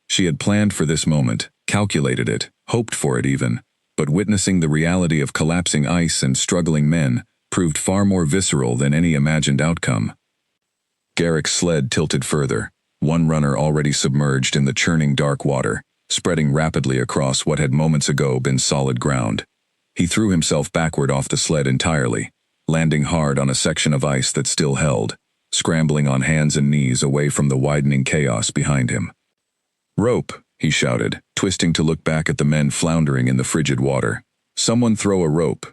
She had planned for this moment, calculated it, hoped for it even, but witnessing the reality of collapsing ice and struggling men proved far more visceral than any imagined outcome. Garrick's sled tilted further, one runner already submerged in the churning dark water, spreading rapidly across what had moments ago been solid ground. He threw himself backward off the sled entirely, landing hard on a section of ice that still held, scrambling on hands and knees away from the widening chaos behind him. "Rope!" he shouted, twisting to look back at the men floundering in the frigid water. "Someone throw a rope."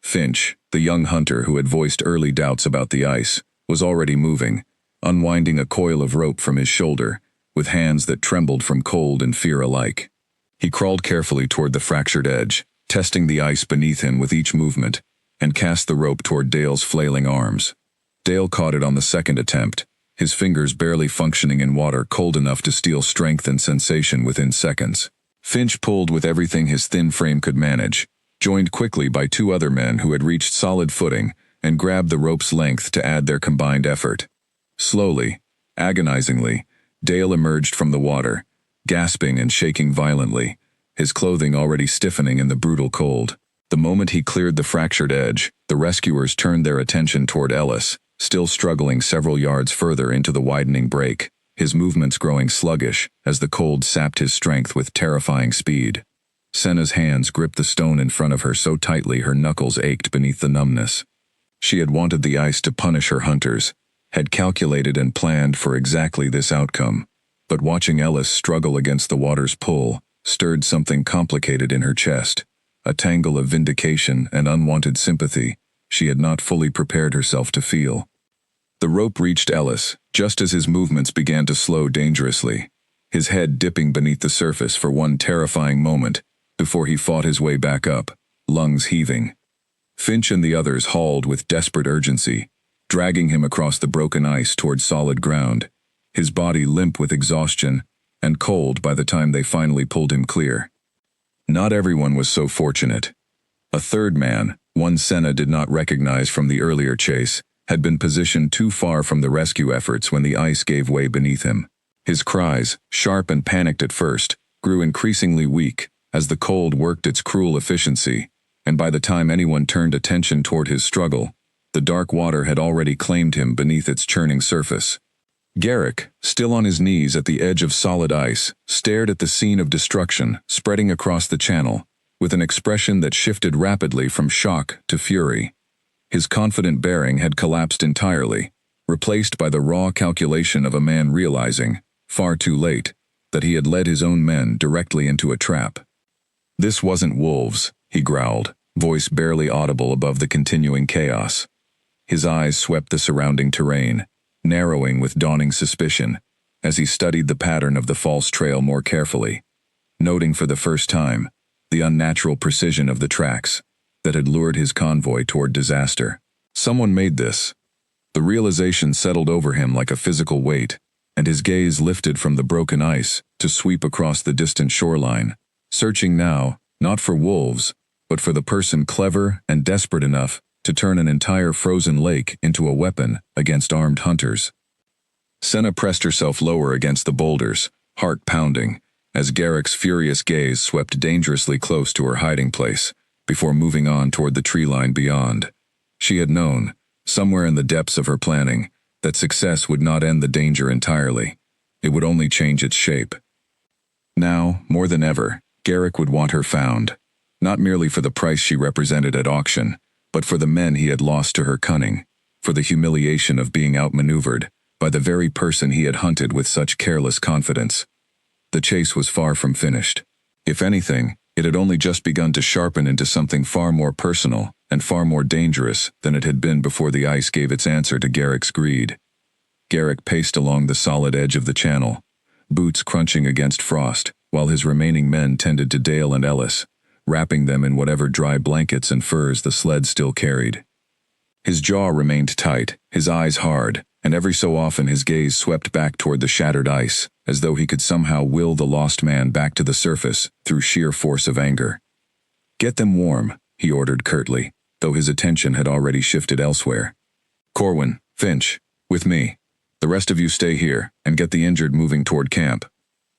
Finch, the young hunter who had voiced early doubts about the ice, was already moving, unwinding a coil of rope from his shoulder, with hands that trembled from cold and fear alike. He crawled carefully toward the fractured edge, testing the ice beneath him with each movement, and cast the rope toward Dale's flailing arms. Dale caught it on the second attempt, his fingers barely functioning in water cold enough to steal strength and sensation within seconds. Finch pulled with everything his thin frame could manage, joined quickly by two other men who had reached solid footing and grabbed the rope's length to add their combined effort. Slowly, agonizingly, Dale emerged from the water, gasping and shaking violently, his clothing already stiffening in the brutal cold. The moment he cleared the fractured edge, the rescuers turned their attention toward Ellis, still struggling several yards further into the widening break, his movements growing sluggish as the cold sapped his strength with terrifying speed. Senna's hands gripped the stone in front of her so tightly her knuckles ached beneath the numbness. She had wanted the ice to punish her hunters, had calculated and planned for exactly this outcome, but watching Ellis struggle against the water's pull stirred something complicated in her chest, a tangle of vindication and unwanted sympathy she had not fully prepared herself to feel. The rope reached Ellis just as his movements began to slow dangerously, his head dipping beneath the surface for one terrifying moment before he fought his way back up, lungs heaving. Finch and the others hauled with desperate urgency, dragging him across the broken ice toward solid ground, his body limp with exhaustion and cold by the time they finally pulled him clear. Not everyone was so fortunate. A third man, one Senna did not recognize from the earlier chase, had been positioned too far from the rescue efforts when the ice gave way beneath him. His cries, sharp and panicked at first, grew increasingly weak as the cold worked its cruel efficiency, and by the time anyone turned attention toward his struggle, the dark water had already claimed him beneath its churning surface. Garrick, still on his knees at the edge of solid ice, stared at the scene of destruction spreading across the channel, with an expression that shifted rapidly from shock to fury. His confident bearing had collapsed entirely, replaced by the raw calculation of a man realizing, far too late, that he had led his own men directly into a trap. "This wasn't wolves," he growled, voice barely audible above the continuing chaos. His eyes swept the surrounding terrain, narrowing with dawning suspicion, as he studied the pattern of the false trail more carefully, noting for the first time the unnatural precision of the tracks that had lured his convoy toward disaster. Someone made this. The realization settled over him like a physical weight, and his gaze lifted from the broken ice to sweep across the distant shoreline, searching now, not for wolves, but for the person clever and desperate enough to turn an entire frozen lake into a weapon against armed hunters. Senna pressed herself lower against the boulders, heart pounding, as Garrick's furious gaze swept dangerously close to her hiding place, before moving on toward the tree line beyond. She had known, somewhere in the depths of her planning, that success would not end the danger entirely. It would only change its shape. Now, more than ever, Garrick would want her found, not merely for the price she represented at auction, but for the men he had lost to her cunning, for the humiliation of being outmaneuvered by the very person he had hunted with such careless confidence. The chase was far from finished. If anything, it had only just begun to sharpen into something far more personal and far more dangerous than it had been before the ice gave its answer to Garrick's greed. Garrick paced along the solid edge of the channel, boots crunching against frost, while his remaining men tended to Dale and Ellis, wrapping them in whatever dry blankets and furs the sled still carried. His jaw remained tight, his eyes hard, and every so often his gaze swept back toward the shattered ice, as though he could somehow will the lost man back to the surface through sheer force of anger. "Get them warm," he ordered curtly, though his attention had already shifted elsewhere. "Corwin, Finch, with me. The rest of you stay here, and get the injured moving toward camp."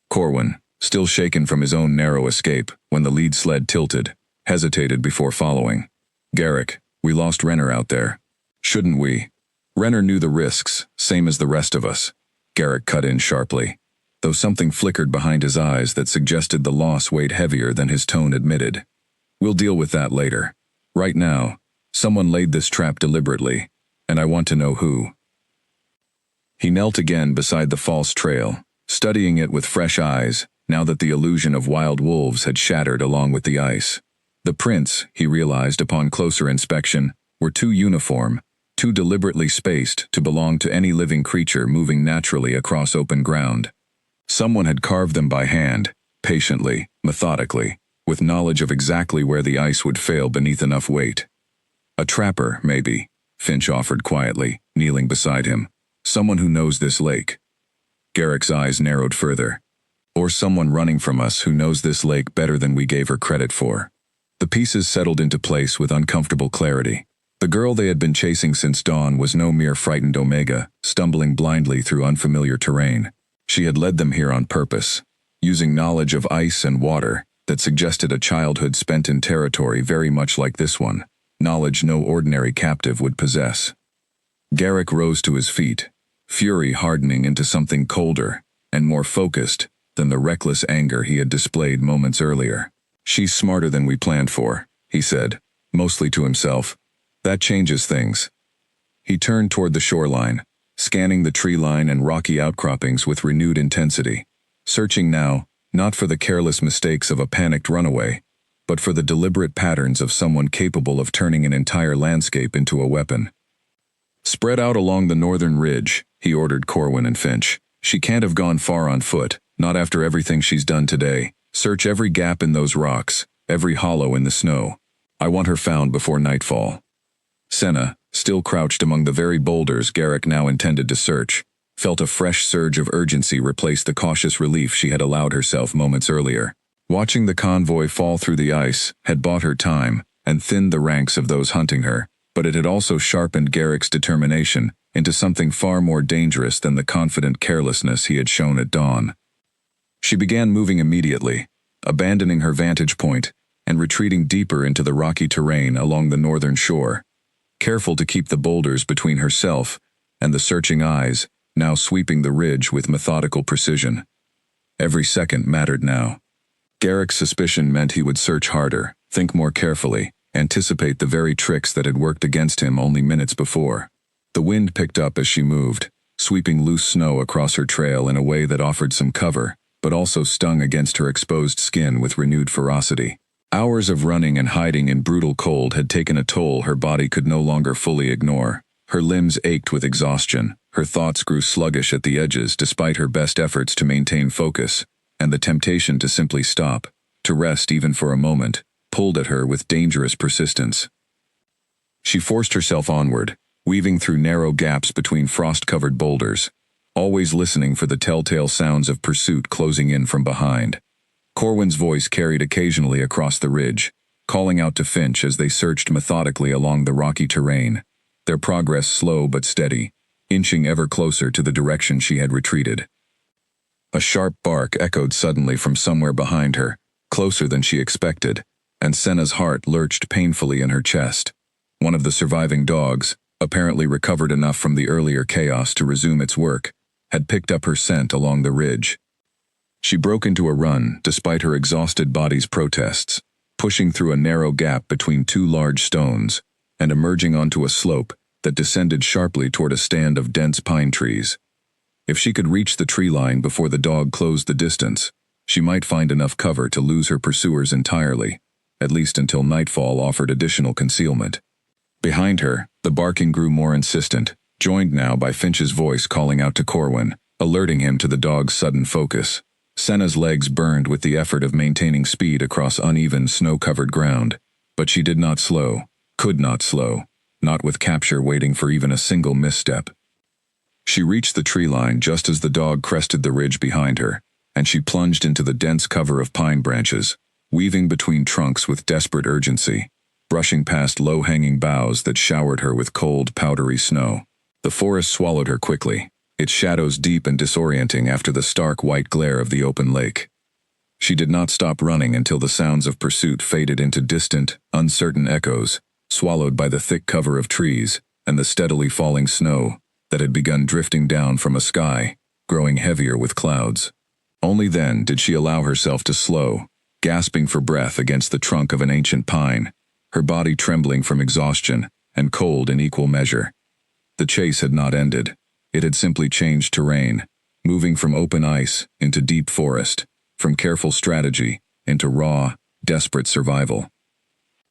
Corwin, still shaken from his own narrow escape when the lead sled tilted, hesitated before following. "Garrick, we lost Renner out there. Shouldn't we?" Renner knew the risks, same as the rest of us. Garrick cut in sharply, though something flickered behind his eyes that suggested the loss weighed heavier than his tone admitted. "We'll deal with that later. Right now, someone laid this trap deliberately, and I want to know who." He knelt again beside the false trail, studying it with fresh eyes, now that the illusion of wild wolves had shattered along with the ice. The prints, he realized upon closer inspection, were too uniform, too deliberately spaced to belong to any living creature moving naturally across open ground. Someone had carved them by hand, patiently, methodically, with knowledge of exactly where the ice would fail beneath enough weight. "A trapper, maybe," Finch offered quietly, kneeling beside him. "Someone who knows this lake." Garrick's eyes narrowed further. "Or someone running from us who knows this lake better than we gave her credit for." The pieces settled into place with uncomfortable clarity. The girl they had been chasing since dawn was no mere frightened Omega, stumbling blindly through unfamiliar terrain. She had led them here on purpose, using knowledge of ice and water that suggested a childhood spent in territory very much like this one, knowledge no ordinary captive would possess. Garrick rose to his feet, fury hardening into something colder and more focused than the reckless anger he had displayed moments earlier. "She's smarter than we planned for," he said, mostly to himself. "That changes things." He turned toward the shoreline, scanning the tree line and rocky outcroppings with renewed intensity, searching now, not for the careless mistakes of a panicked runaway, but for the deliberate patterns of someone capable of turning an entire landscape into a weapon. "Spread out along the northern ridge," he ordered Corwin and Finch. "She can't have gone far on foot, not after everything she's done today. Search every gap in those rocks, every hollow in the snow. I want her found before nightfall." Senna, still crouched among the very boulders Garrick now intended to search, felt a fresh surge of urgency replace the cautious relief she had allowed herself moments earlier. Watching the convoy fall through the ice had bought her time and thinned the ranks of those hunting her, but it had also sharpened Garrick's determination into something far more dangerous than the confident carelessness he had shown at dawn. She began moving immediately, abandoning her vantage point and retreating deeper into the rocky terrain along the northern shore, careful to keep the boulders between herself and the searching eyes, now sweeping the ridge with methodical precision. Every second mattered now. Garrick's suspicion meant he would search harder, think more carefully, anticipate the very tricks that had worked against him only minutes before. The wind picked up as she moved, sweeping loose snow across her trail in a way that offered some cover, but also stung against her exposed skin with renewed ferocity. Hours of running and hiding in brutal cold had taken a toll her body could no longer fully ignore. Her limbs ached with exhaustion, her thoughts grew sluggish at the edges despite her best efforts to maintain focus, and the temptation to simply stop, to rest even for a moment, pulled at her with dangerous persistence. She forced herself onward, weaving through narrow gaps between frost-covered boulders, always listening for the telltale sounds of pursuit closing in from behind. Corwin's voice carried occasionally across the ridge, calling out to Finch as they searched methodically along the rocky terrain, their progress slow but steady, inching ever closer to the direction she had retreated. A sharp bark echoed suddenly from somewhere behind her, closer than she expected, and Senna's heart lurched painfully in her chest. One of the surviving dogs, apparently recovered enough from the earlier chaos to resume its work, had picked up her scent along the ridge. She broke into a run despite her exhausted body's protests, pushing through a narrow gap between two large stones and emerging onto a slope that descended sharply toward a stand of dense pine trees. If she could reach the tree line before the dog closed the distance, she might find enough cover to lose her pursuers entirely, at least until nightfall offered additional concealment. Behind her, the barking grew more insistent, joined now by Finch's voice calling out to Corwin, alerting him to the dog's sudden focus. Senna's legs burned with the effort of maintaining speed across uneven, snow-covered ground, but she did not slow, could not slow, not with capture waiting for even a single misstep. She reached the tree line just as the dog crested the ridge behind her, and she plunged into the dense cover of pine branches, weaving between trunks with desperate urgency, brushing past low-hanging boughs that showered her with cold, powdery snow. The forest swallowed her quickly, its shadows deep and disorienting after the stark white glare of the open lake. She did not stop running until the sounds of pursuit faded into distant, uncertain echoes, swallowed by the thick cover of trees and the steadily falling snow that had begun drifting down from a sky, growing heavier with clouds. Only then did she allow herself to slow, gasping for breath against the trunk of an ancient pine, her body trembling from exhaustion and cold in equal measure. The chase had not ended. It had simply changed terrain, moving from open ice into deep forest, from careful strategy into raw, desperate survival.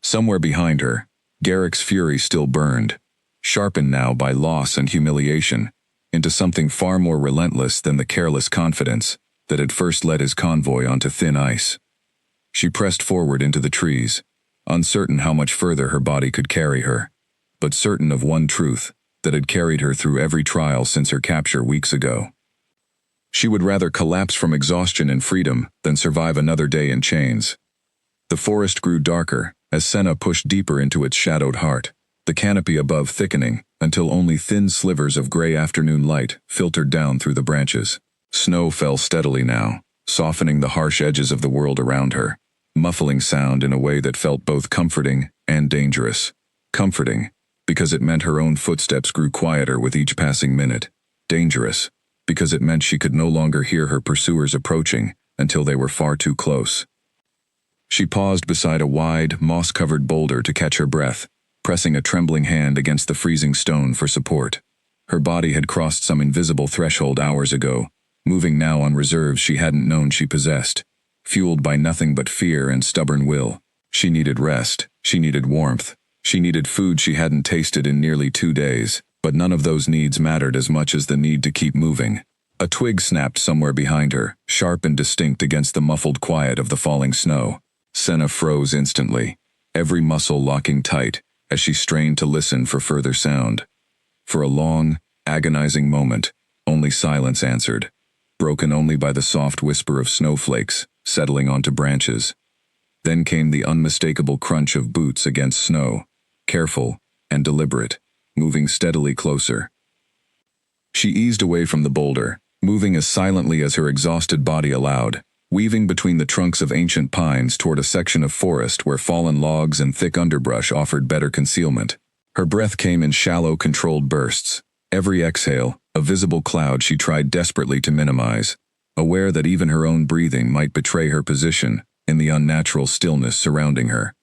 Somewhere behind her, Garrick's fury still burned, sharpened now by loss and humiliation, into something far more relentless than the careless confidence that had first led his convoy onto thin ice. She pressed forward into the trees, uncertain how much further her body could carry her, but certain of one truth that had carried her through every trial since her capture weeks ago. She would rather collapse from exhaustion in freedom than survive another day in chains. The forest grew darker as Senna pushed deeper into its shadowed heart, the canopy above thickening until only thin slivers of gray afternoon light filtered down through the branches. Snow fell steadily now, softening the harsh edges of the world around her, muffling sound in a way that felt both comforting and dangerous. Comforting, because it meant her own footsteps grew quieter with each passing minute. Dangerous, because it meant she could no longer hear her pursuers approaching until they were far too close. She paused beside a wide, moss-covered boulder to catch her breath, pressing a trembling hand against the freezing stone for support. Her body had crossed some invisible threshold hours ago, moving now on reserves she hadn't known she possessed. Fueled by nothing but fear and stubborn will, she needed rest, she needed warmth, she needed food she hadn't tasted in nearly 2 days, but none of those needs mattered as much as the need to keep moving. A twig snapped somewhere behind her, sharp and distinct against the muffled quiet of the falling snow. Senna froze instantly, every muscle locking tight as she strained to listen for further sound. For a long, agonizing moment, only silence answered, broken only by the soft whisper of snowflakes settling onto branches. Then came the unmistakable crunch of boots against snow, careful and deliberate, moving steadily closer. She eased away from the boulder, moving as silently as her exhausted body allowed, weaving between the trunks of ancient pines toward a section of forest where fallen logs and thick underbrush offered better concealment. Her breath came in shallow, controlled bursts, every exhale a visible cloud she tried desperately to minimize, aware that even her own breathing might betray her position in the unnatural stillness surrounding her.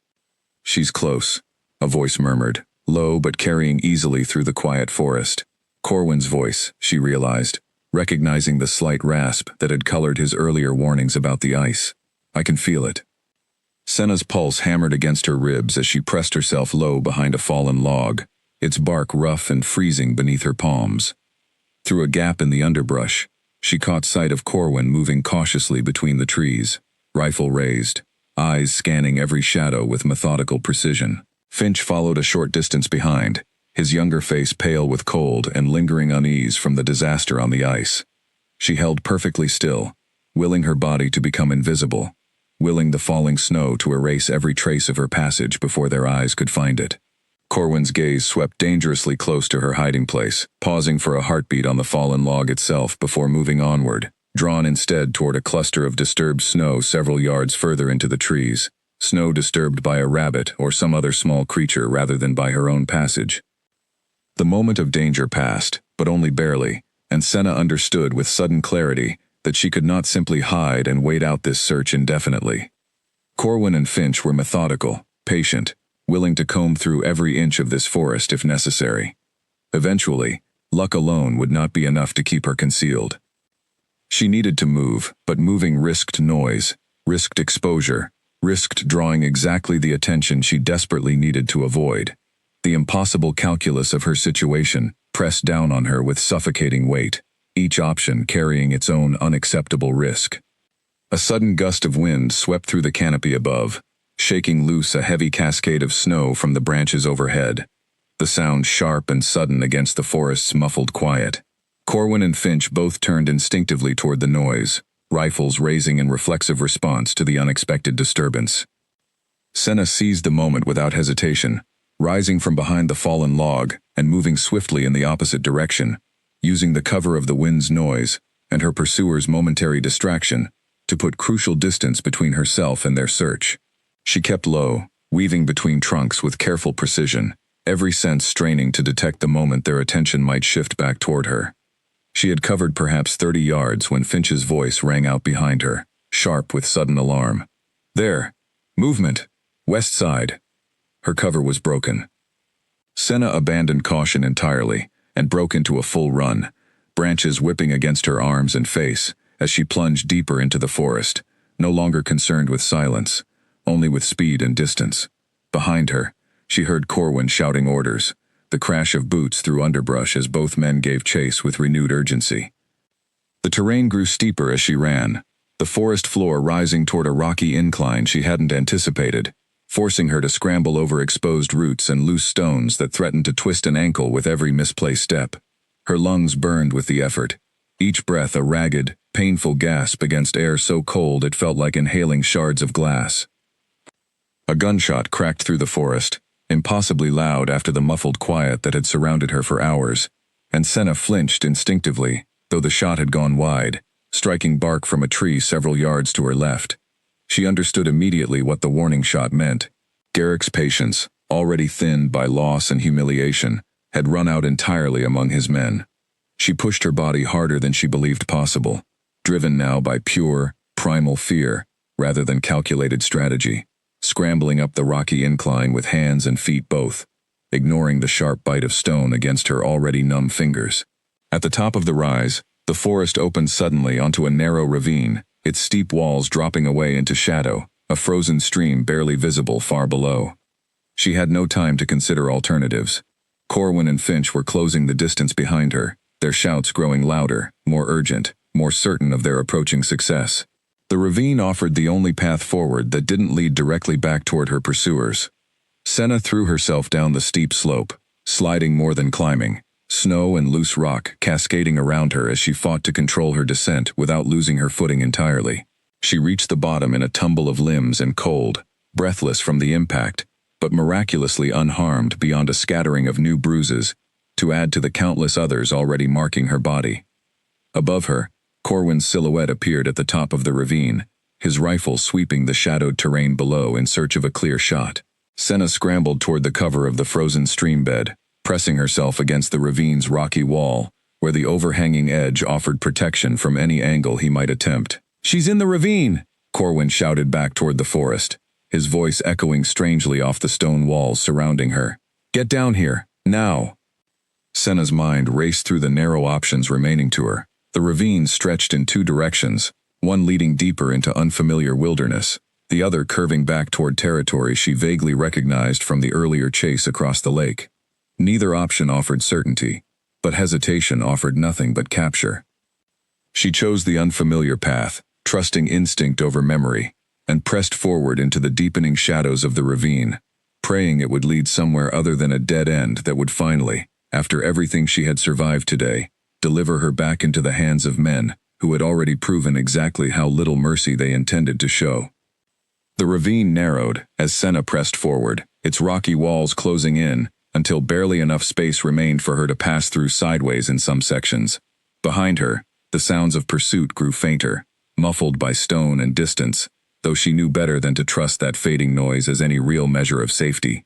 "She's close," a voice murmured, low but carrying easily through the quiet forest. Corwin's voice, she realized, recognizing the slight rasp that had colored his earlier warnings about the ice. "I can feel it." Senna's pulse hammered against her ribs as she pressed herself low behind a fallen log, its bark rough and freezing beneath her palms. Through a gap in the underbrush, she caught sight of Corwin moving cautiously between the trees, rifle raised, eyes scanning every shadow with methodical precision. Finch followed a short distance behind, his younger face pale with cold and lingering unease from the disaster on the ice. She held perfectly still, willing her body to become invisible, willing the falling snow to erase every trace of her passage before their eyes could find it. Corwin's gaze swept dangerously close to her hiding place, pausing for a heartbeat on the fallen log itself before moving onward, drawn instead toward a cluster of disturbed snow several yards further into the trees, snow disturbed by a rabbit or some other small creature rather than by her own passage. The moment of danger passed, but only barely, and Senna understood with sudden clarity that she could not simply hide and wait out this search indefinitely. Corwin and Finch were methodical, patient, willing to comb through every inch of this forest if necessary. Eventually, luck alone would not be enough to keep her concealed. She needed to move, but moving risked noise, risked exposure, risked drawing exactly the attention she desperately needed to avoid. The impossible calculus of her situation pressed down on her with suffocating weight, each option carrying its own unacceptable risk. A sudden gust of wind swept through the canopy above, shaking loose a heavy cascade of snow from the branches overhead, the sound sharp and sudden against the forest's muffled quiet. Corwin and Finch both turned instinctively toward the noise, rifles raising in reflexive response to the unexpected disturbance. Senna seized the moment without hesitation, rising from behind the fallen log and moving swiftly in the opposite direction, using the cover of the wind's noise and her pursuer's momentary distraction to put crucial distance between herself and their search. She kept low, weaving between trunks with careful precision, every sense straining to detect the moment their attention might shift back toward her. She had covered perhaps 30 yards when Finch's voice rang out behind her, sharp with sudden alarm. "There! Movement! West side!" Her cover was broken. Senna abandoned caution entirely and broke into a full run, branches whipping against her arms and face as she plunged deeper into the forest, no longer concerned with silence, only with speed and distance. Behind her, she heard Corwin shouting orders, the crash of boots through underbrush as both men gave chase with renewed urgency. The terrain grew steeper as she ran, the forest floor rising toward a rocky incline she hadn't anticipated, forcing her to scramble over exposed roots and loose stones that threatened to twist an ankle with every misplaced step. Her lungs burned with the effort, each breath a ragged, painful gasp against air so cold it felt like inhaling shards of glass. A gunshot cracked through the forest, impossibly loud after the muffled quiet that had surrounded her for hours, and Senna flinched instinctively, though the shot had gone wide, striking bark from a tree several yards to her left. She understood immediately what the warning shot meant. Garrick's patience, already thinned by loss and humiliation, had run out entirely among his men. She pushed her body harder than she believed possible, driven now by pure, primal fear, rather than calculated strategy, scrambling up the rocky incline with hands and feet both, ignoring the sharp bite of stone against her already numb fingers. At the top of the rise, the forest opened suddenly onto a narrow ravine, its steep walls dropping away into shadow, a frozen stream barely visible far below. She had no time to consider alternatives. Corwin and Finch were closing the distance behind her, their shouts growing louder, more urgent, more certain of their approaching success. The ravine offered the only path forward that didn't lead directly back toward her pursuers. Senna threw herself down the steep slope, sliding more than climbing, snow and loose rock cascading around her as she fought to control her descent without losing her footing entirely. She reached the bottom in a tumble of limbs and cold, breathless from the impact, but miraculously unharmed beyond a scattering of new bruises, to add to the countless others already marking her body. Above her, Corwin's silhouette appeared at the top of the ravine, his rifle sweeping the shadowed terrain below in search of a clear shot. Senna scrambled toward the cover of the frozen stream bed, pressing herself against the ravine's rocky wall, where the overhanging edge offered protection from any angle he might attempt. "She's in the ravine!" Corwin shouted back toward the forest, his voice echoing strangely off the stone walls surrounding her. "Get down here, now!" Senna's mind raced through the narrow options remaining to her. The ravine stretched in two directions, one leading deeper into unfamiliar wilderness, the other curving back toward territory she vaguely recognized from the earlier chase across the lake. Neither option offered certainty, but hesitation offered nothing but capture. She chose the unfamiliar path, trusting instinct over memory, and pressed forward into the deepening shadows of the ravine, praying it would lead somewhere other than a dead end that would finally, after everything she had survived today, deliver her back into the hands of men who had already proven exactly how little mercy they intended to show. The ravine narrowed as Senna pressed forward, its rocky walls closing in until barely enough space remained for her to pass through sideways in some sections. Behind her, the sounds of pursuit grew fainter, muffled by stone and distance, though she knew better than to trust that fading noise as any real measure of safety.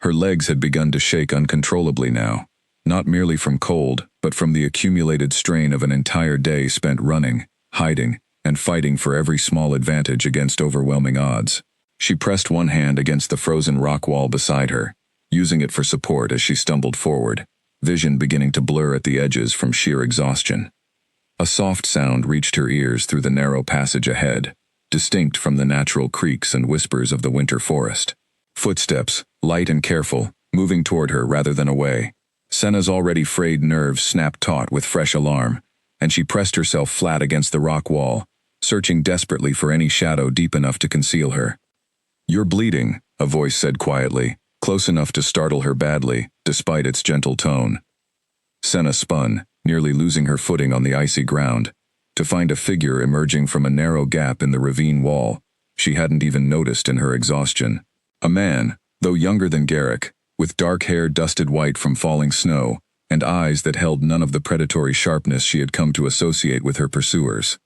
Her legs had begun to shake uncontrollably now, not merely from cold, but from the accumulated strain of an entire day spent running, hiding, and fighting for every small advantage against overwhelming odds. She pressed one hand against the frozen rock wall beside her, using it for support as she stumbled forward, vision beginning to blur at the edges from sheer exhaustion. A soft sound reached her ears through the narrow passage ahead, distinct from the natural creaks and whispers of the winter forest. Footsteps, light and careful, moving toward her rather than away. Senna's already frayed nerves snapped taut with fresh alarm, and she pressed herself flat against the rock wall, searching desperately for any shadow deep enough to conceal her. "You're bleeding," a voice said quietly, close enough to startle her badly, despite its gentle tone. Senna spun, nearly losing her footing on the icy ground, to find a figure emerging from a narrow gap in the ravine wall she hadn't even noticed in her exhaustion. A man, though younger than Garrick, with dark hair dusted white from falling snow, and eyes that held none of the predatory sharpness she had come to associate with her pursuers.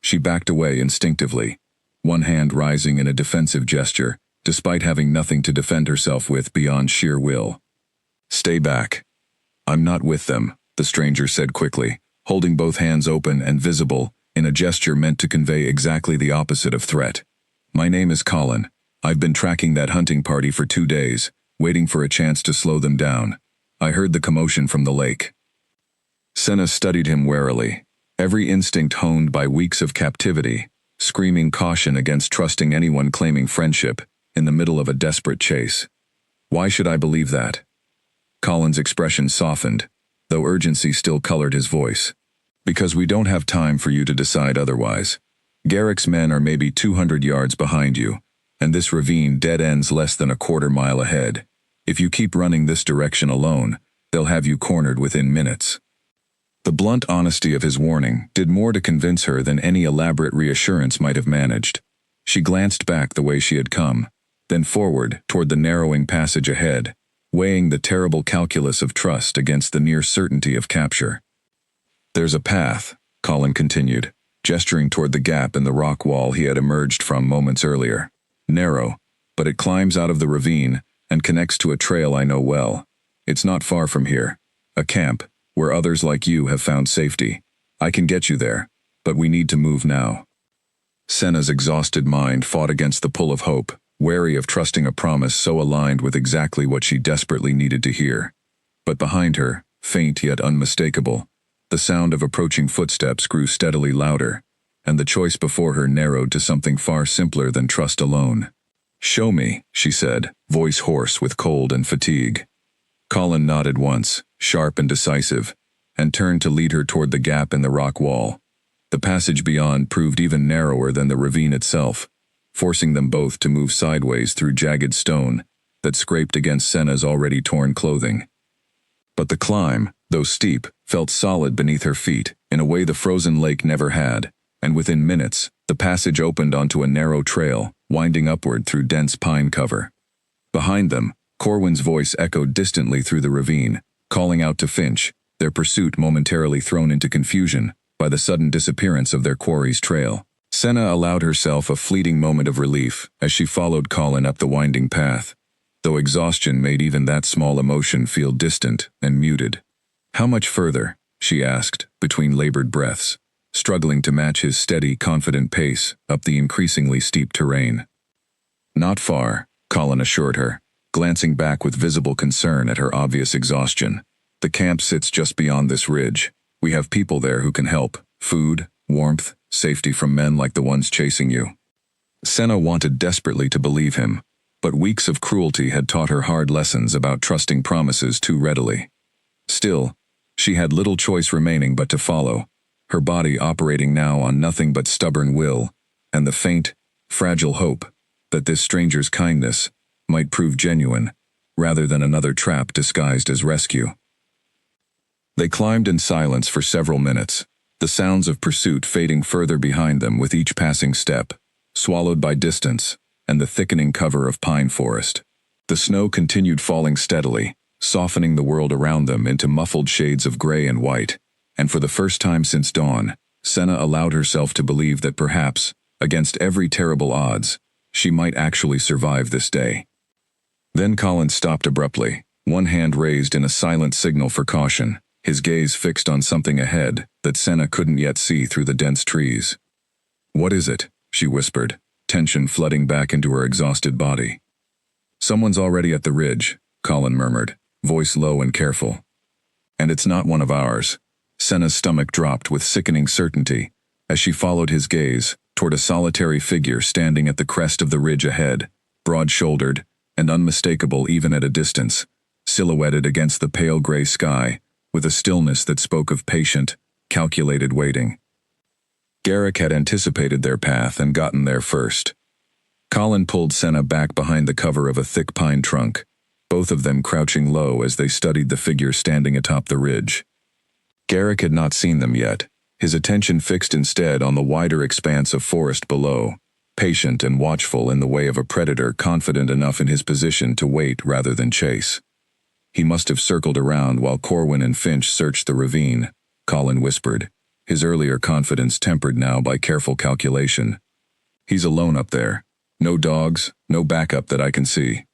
She backed away instinctively, one hand rising in a defensive gesture, despite having nothing to defend herself with beyond sheer will. "Stay back. I'm not with them," the stranger said quickly, holding both hands open and visible in a gesture meant to convey exactly the opposite of threat. "My name is Colin. I've been tracking that hunting party for 2 days, waiting for a chance to slow them down. I heard the commotion from the lake." Senna studied him warily, every instinct honed by weeks of captivity, screaming caution against trusting anyone claiming friendship in the middle of a desperate chase. "Why should I believe that?" Colin's expression softened, though urgency still colored his voice. "Because we don't have time for you to decide otherwise. Garrick's men are maybe 200 yards behind you, and this ravine dead ends less than a quarter mile ahead. If you keep running this direction alone, they'll have you cornered within minutes." The blunt honesty of his warning did more to convince her than any elaborate reassurance might have managed. She glanced back the way she had come, then forward toward the narrowing passage ahead, weighing the terrible calculus of trust against the near certainty of capture. "There's a path," Colin continued, gesturing toward the gap in the rock wall he had emerged from moments earlier. "Narrow, but it climbs out of the ravine and connects to a trail I know well. It's not far from here. A camp, where others like you have found safety. I can get you there, but we need to move now." Senna's exhausted mind fought against the pull of hope, wary of trusting a promise so aligned with exactly what she desperately needed to hear. But behind her, faint yet unmistakable, the sound of approaching footsteps grew steadily louder, and the choice before her narrowed to something far simpler than trust alone. "Show me," she said, voice hoarse with cold and fatigue. Colin nodded once, sharp and decisive, and turned to lead her toward the gap in the rock wall. The passage beyond proved even narrower than the ravine itself, forcing them both to move sideways through jagged stone that scraped against Senna's already torn clothing. But the climb, though steep, felt solid beneath her feet in a way the frozen lake never had, and within minutes, the passage opened onto a narrow trail, winding upward through dense pine cover. Behind them, Corwin's voice echoed distantly through the ravine, calling out to Finch, their pursuit momentarily thrown into confusion by the sudden disappearance of their quarry's trail. Senna allowed herself a fleeting moment of relief as she followed Colin up the winding path, though exhaustion made even that small emotion feel distant and muted. "How much further?" she asked, between labored breaths, struggling to match his steady, confident pace up the increasingly steep terrain. "Not far," Colin assured her, glancing back with visible concern at her obvious exhaustion. "The camp sits just beyond this ridge. We have people there who can help. Food, warmth, safety from men like the ones chasing you." Senna wanted desperately to believe him, but weeks of cruelty had taught her hard lessons about trusting promises too readily. Still, she had little choice remaining but to follow, her body operating now on nothing but stubborn will, and the faint, fragile hope that this stranger's kindness, might prove genuine, rather than another trap disguised as rescue. They climbed in silence for several minutes, the sounds of pursuit fading further behind them with each passing step, swallowed by distance and the thickening cover of pine forest. The snow continued falling steadily, softening the world around them into muffled shades of gray and white, and for the first time since dawn, Senna allowed herself to believe that perhaps, against every terrible odds, she might actually survive this day. Then Colin stopped abruptly, one hand raised in a silent signal for caution, his gaze fixed on something ahead that Senna couldn't yet see through the dense trees. "What is it?" she whispered, tension flooding back into her exhausted body. "Someone's already at the ridge," Colin murmured, voice low and careful. "And it's not one of ours." Senna's stomach dropped with sickening certainty as she followed his gaze toward a solitary figure standing at the crest of the ridge ahead, broad-shouldered and unmistakable even at a distance, silhouetted against the pale gray sky, with a stillness that spoke of patient, calculated waiting. Garrick had anticipated their path and gotten there first. Colin pulled Senna back behind the cover of a thick pine trunk, both of them crouching low as they studied the figure standing atop the ridge. Garrick had not seen them yet, his attention fixed instead on the wider expanse of forest below, patient and watchful in the way of a predator confident enough in his position to wait rather than chase. "He must have circled around while Corwin and Finch searched the ravine," Colin whispered, his earlier confidence tempered now by careful calculation. "He's alone up there. No dogs, no backup that I can see."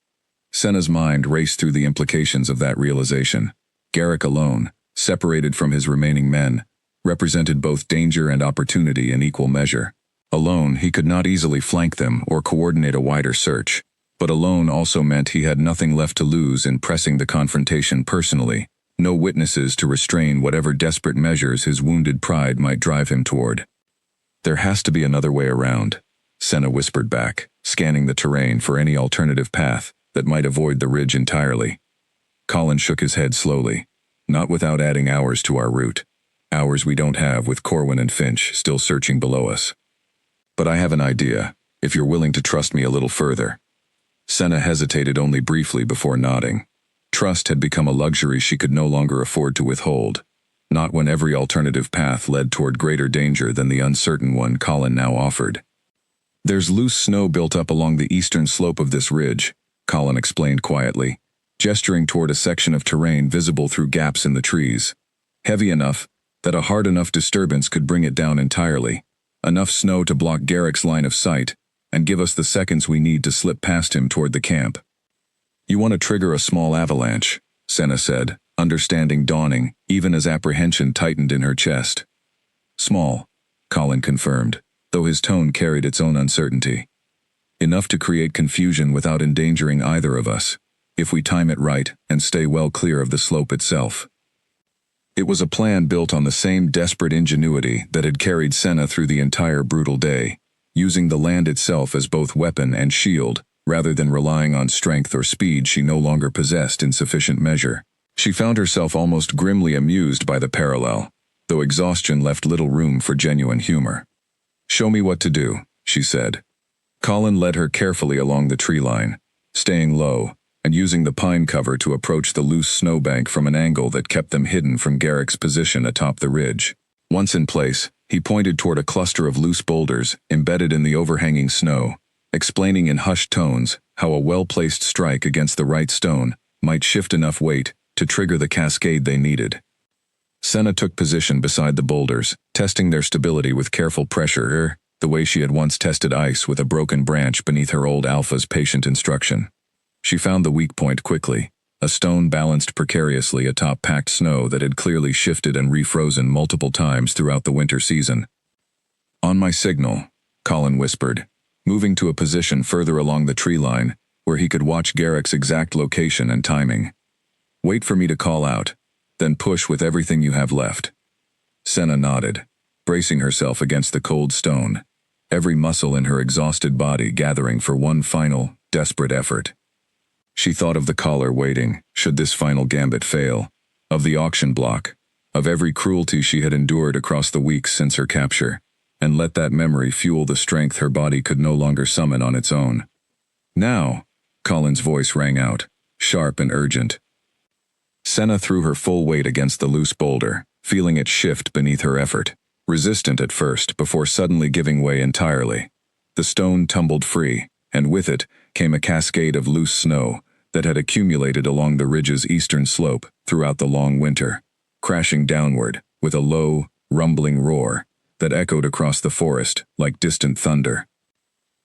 Senna's mind raced through the implications of that realization. Garrick alone, separated from his remaining men, represented both danger and opportunity in equal measure. Alone, he could not easily flank them or coordinate a wider search, but alone also meant he had nothing left to lose in pressing the confrontation personally, no witnesses to restrain whatever desperate measures his wounded pride might drive him toward. "There has to be another way around," Senna whispered back, scanning the terrain for any alternative path that might avoid the ridge entirely. Colin shook his head slowly. "Not without adding hours to our route. Hours we don't have with Corwin and Finch still searching below us. But I have an idea, if you're willing to trust me a little further." Senna hesitated only briefly before nodding. Trust had become a luxury she could no longer afford to withhold, not when every alternative path led toward greater danger than the uncertain one Colin now offered. "There's loose snow built up along the eastern slope of this ridge," Colin explained quietly, gesturing toward a section of terrain visible through gaps in the trees. "Heavy enough that a hard enough disturbance could bring it down entirely. Enough snow to block Garrick's line of sight and give us the seconds we need to slip past him toward the camp." "You want to trigger a small avalanche," Senna said, understanding dawning even as apprehension tightened in her chest. "Small," Colin confirmed, though his tone carried its own uncertainty. "Enough to create confusion without endangering either of us, if we time it right and stay well clear of the slope itself." It was a plan built on the same desperate ingenuity that had carried Senna through the entire brutal day, using the land itself as both weapon and shield, rather than relying on strength or speed she no longer possessed in sufficient measure. She found herself almost grimly amused by the parallel, though exhaustion left little room for genuine humor. "Show me what to do," she said. Colin led her carefully along the tree line, staying low, and using the pine cover to approach the loose snowbank from an angle that kept them hidden from Garrick's position atop the ridge. Once in place, he pointed toward a cluster of loose boulders embedded in the overhanging snow, explaining in hushed tones how a well-placed strike against the right stone might shift enough weight to trigger the cascade they needed. Senna took position beside the boulders, testing their stability with careful pressure, the way she had once tested ice with a broken branch beneath her old Alpha's patient instruction. She found the weak point quickly, a stone balanced precariously atop packed snow that had clearly shifted and refrozen multiple times throughout the winter season. "On my signal," Colin whispered, moving to a position further along the tree line where he could watch Garrick's exact location and timing. "Wait for me to call out, then push with everything you have left." Senna nodded, bracing herself against the cold stone, every muscle in her exhausted body gathering for one final, desperate effort. She thought of the collar waiting, should this final gambit fail, of the auction block, of every cruelty she had endured across the weeks since her capture, and let that memory fuel the strength her body could no longer summon on its own. Now, Colin's voice rang out, sharp and urgent. Senna threw her full weight against the loose boulder, feeling it shift beneath her effort, resistant at first before suddenly giving way entirely. The stone tumbled free, and with it came a cascade of loose snow that had accumulated along the ridge's eastern slope throughout the long winter, crashing downward with a low, rumbling roar that echoed across the forest like distant thunder.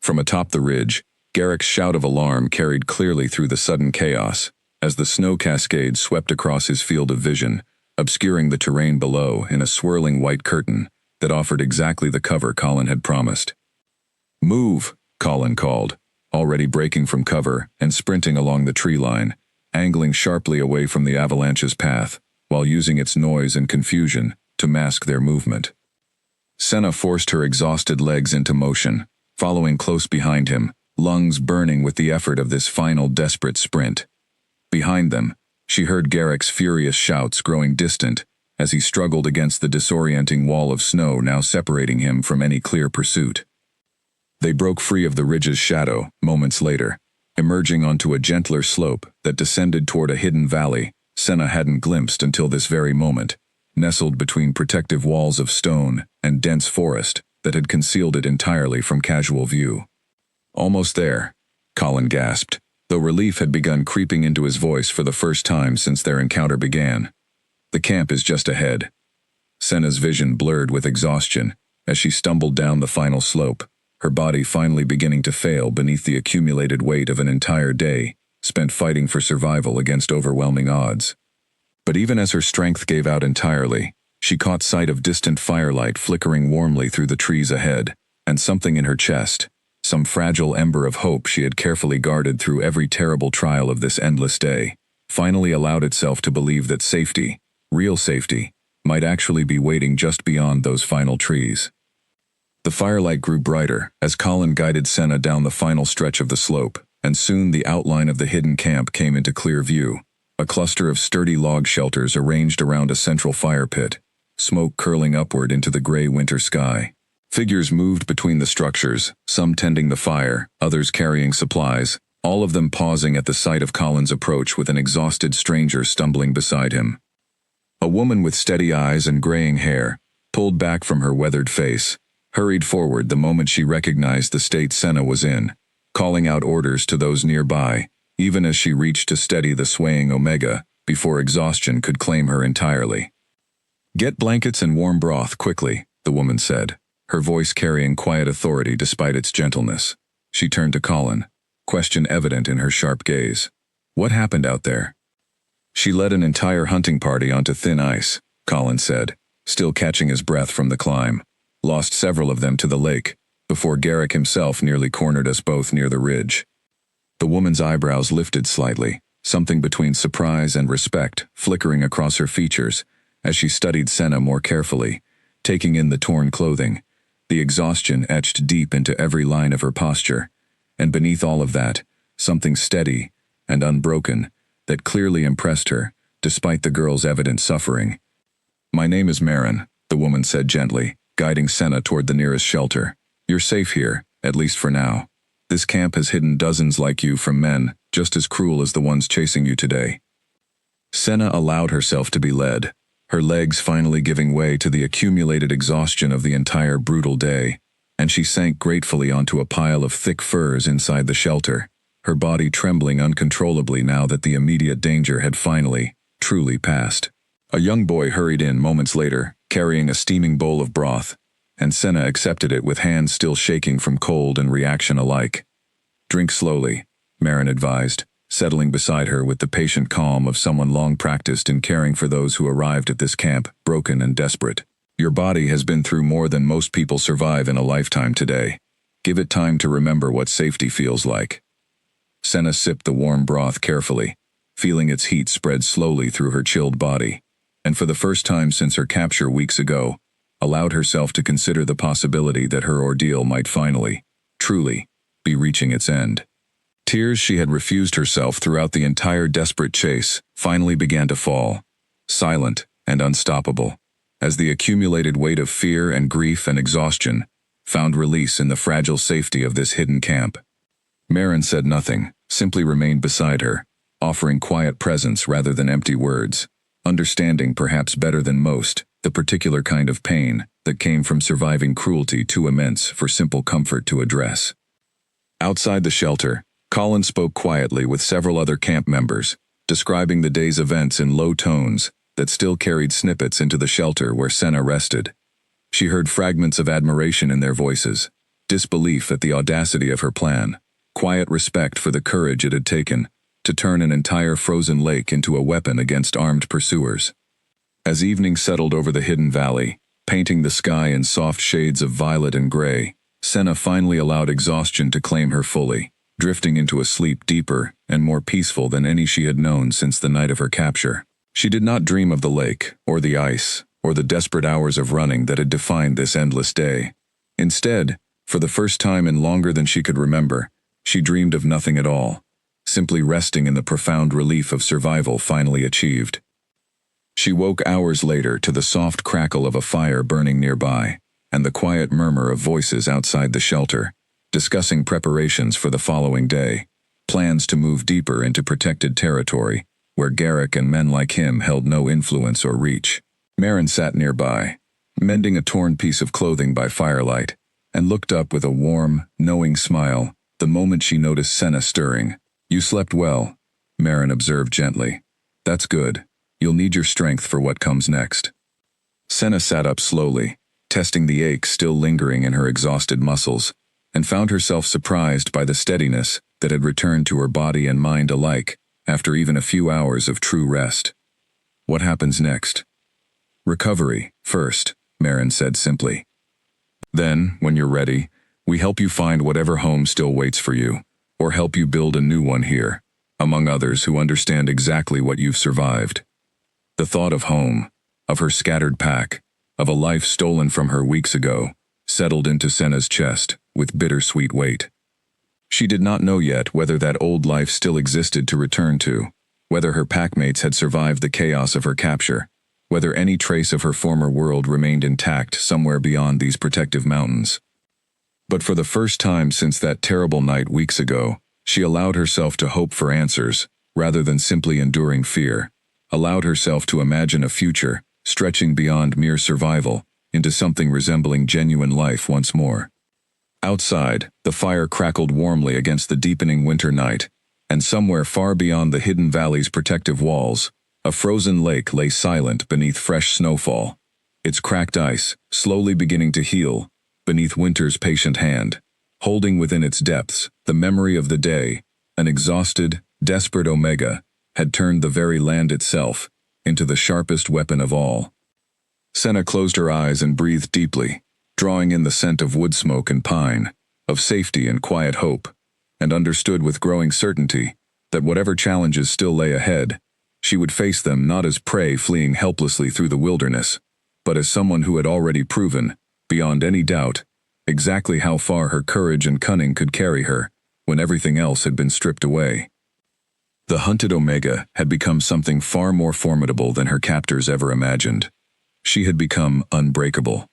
From atop the ridge, Garrick's shout of alarm carried clearly through the sudden chaos, as the snow cascade swept across his field of vision, obscuring the terrain below in a swirling white curtain that offered exactly the cover Colin had promised. "Move," Colin called, already breaking from cover and sprinting along the tree line, angling sharply away from the avalanche's path, while using its noise and confusion to mask their movement. Senna forced her exhausted legs into motion, following close behind him, lungs burning with the effort of this final desperate sprint. Behind them, she heard Garrick's furious shouts growing distant as he struggled against the disorienting wall of snow now separating him from any clear pursuit. They broke free of the ridge's shadow moments later, emerging onto a gentler slope that descended toward a hidden valley Senna hadn't glimpsed until this very moment, nestled between protective walls of stone and dense forest that had concealed it entirely from casual view. "Almost there," Colin gasped, though relief had begun creeping into his voice for the first time since their encounter began. "The camp is just ahead." Senna's vision blurred with exhaustion as she stumbled down the final slope, her body finally beginning to fail beneath the accumulated weight of an entire day spent fighting for survival against overwhelming odds. But even as her strength gave out entirely, she caught sight of distant firelight flickering warmly through the trees ahead, and something in her chest, some fragile ember of hope she had carefully guarded through every terrible trial of this endless day, finally allowed itself to believe that safety, real safety, might actually be waiting just beyond those final trees. The firelight grew brighter as Colin guided Senna down the final stretch of the slope, and soon the outline of the hidden camp came into clear view, a cluster of sturdy log shelters arranged around a central fire pit, smoke curling upward into the gray winter sky. Figures moved between the structures, some tending the fire, others carrying supplies, all of them pausing at the sight of Colin's approach with an exhausted stranger stumbling beside him. A woman with steady eyes and graying hair, pulled back from her weathered face, hurried forward the moment she recognized the state Senna was in, calling out orders to those nearby, even as she reached to steady the swaying Omega before exhaustion could claim her entirely. "Get blankets and warm broth, quickly," the woman said, her voice carrying quiet authority despite its gentleness. She turned to Colin, question evident in her sharp gaze. "What happened out there?" "She led an entire hunting party onto thin ice," Colin said, still catching his breath from the climb. "Lost several of them to the lake, before Garrick himself nearly cornered us both near the ridge." The woman's eyebrows lifted slightly, something between surprise and respect flickering across her features as she studied Senna more carefully, taking in the torn clothing, the exhaustion etched deep into every line of her posture, and beneath all of that, something steady and unbroken that clearly impressed her, despite the girl's evident suffering. "My name is Marin," the woman said gently, guiding Senna toward the nearest shelter. "You're safe here, at least for now. This camp has hidden dozens like you from men just as cruel as the ones chasing you today." Senna allowed herself to be led, her legs finally giving way to the accumulated exhaustion of the entire brutal day, and she sank gratefully onto a pile of thick furs inside the shelter, her body trembling uncontrollably now that the immediate danger had finally, truly passed. A young boy hurried in moments later, carrying a steaming bowl of broth, and Senna accepted it with hands still shaking from cold and reaction alike. "Drink slowly," Marin advised, settling beside her with the patient calm of someone long practiced in caring for those who arrived at this camp, broken and desperate. "Your body has been through more than most people survive in a lifetime today. Give it time to remember what safety feels like." Senna sipped the warm broth carefully, feeling its heat spread slowly through her chilled body, and for the first time since her capture weeks ago, allowed herself to consider the possibility that her ordeal might finally, truly, be reaching its end. Tears she had refused herself throughout the entire desperate chase finally began to fall, silent and unstoppable, as the accumulated weight of fear and grief and exhaustion found release in the fragile safety of this hidden camp. Marin said nothing, simply remained beside her, offering quiet presence rather than empty words, understanding perhaps better than most the particular kind of pain that came from surviving cruelty too immense for simple comfort to address. Outside the shelter, Colin spoke quietly with several other camp members, describing the day's events in low tones that still carried snippets into the shelter where Senna rested. She heard fragments of admiration in their voices, disbelief at the audacity of her plan, quiet respect for the courage it had taken to turn an entire frozen lake into a weapon against armed pursuers. As evening settled over the hidden valley, painting the sky in soft shades of violet and gray, Senna finally allowed exhaustion to claim her fully, drifting into a sleep deeper and more peaceful than any she had known since the night of her capture. She did not dream of the lake, or the ice, or the desperate hours of running that had defined this endless day. Instead, for the first time in longer than she could remember, she dreamed of nothing at all, simply resting in the profound relief of survival finally achieved. She woke hours later to the soft crackle of a fire burning nearby, and the quiet murmur of voices outside the shelter, discussing preparations for the following day, plans to move deeper into protected territory, where Garrick and men like him held no influence or reach. Marin sat nearby, mending a torn piece of clothing by firelight, and looked up with a warm, knowing smile the moment she noticed Senna stirring. "You slept well," Marin observed gently. "That's good. You'll need your strength for what comes next." Senna sat up slowly, testing the ache still lingering in her exhausted muscles, and found herself surprised by the steadiness that had returned to her body and mind alike after even a few hours of true rest. "What happens next?" "Recovery, first," Marin said simply. "Then, when you're ready, we help you find whatever home still waits for you, or help you build a new one here, among others who understand exactly what you've survived." The thought of home, of her scattered pack, of a life stolen from her weeks ago, settled into Senna's chest with bittersweet weight. She did not know yet whether that old life still existed to return to, whether her packmates had survived the chaos of her capture, whether any trace of her former world remained intact somewhere beyond these protective mountains. But for the first time since that terrible night weeks ago, she allowed herself to hope for answers, rather than simply enduring fear, allowed herself to imagine a future stretching beyond mere survival into something resembling genuine life once more. Outside, the fire crackled warmly against the deepening winter night, and somewhere far beyond the hidden valley's protective walls, a frozen lake lay silent beneath fresh snowfall, its cracked ice slowly beginning to heal beneath winter's patient hand, holding within its depths the memory of the day an exhausted, desperate Omega had turned the very land itself into the sharpest weapon of all. Senna closed her eyes and breathed deeply, drawing in the scent of wood smoke and pine, of safety and quiet hope, and understood with growing certainty that whatever challenges still lay ahead, she would face them not as prey fleeing helplessly through the wilderness, but as someone who had already proven, beyond any doubt, exactly how far her courage and cunning could carry her when everything else had been stripped away. The hunted Omega had become something far more formidable than her captors ever imagined. She had become unbreakable,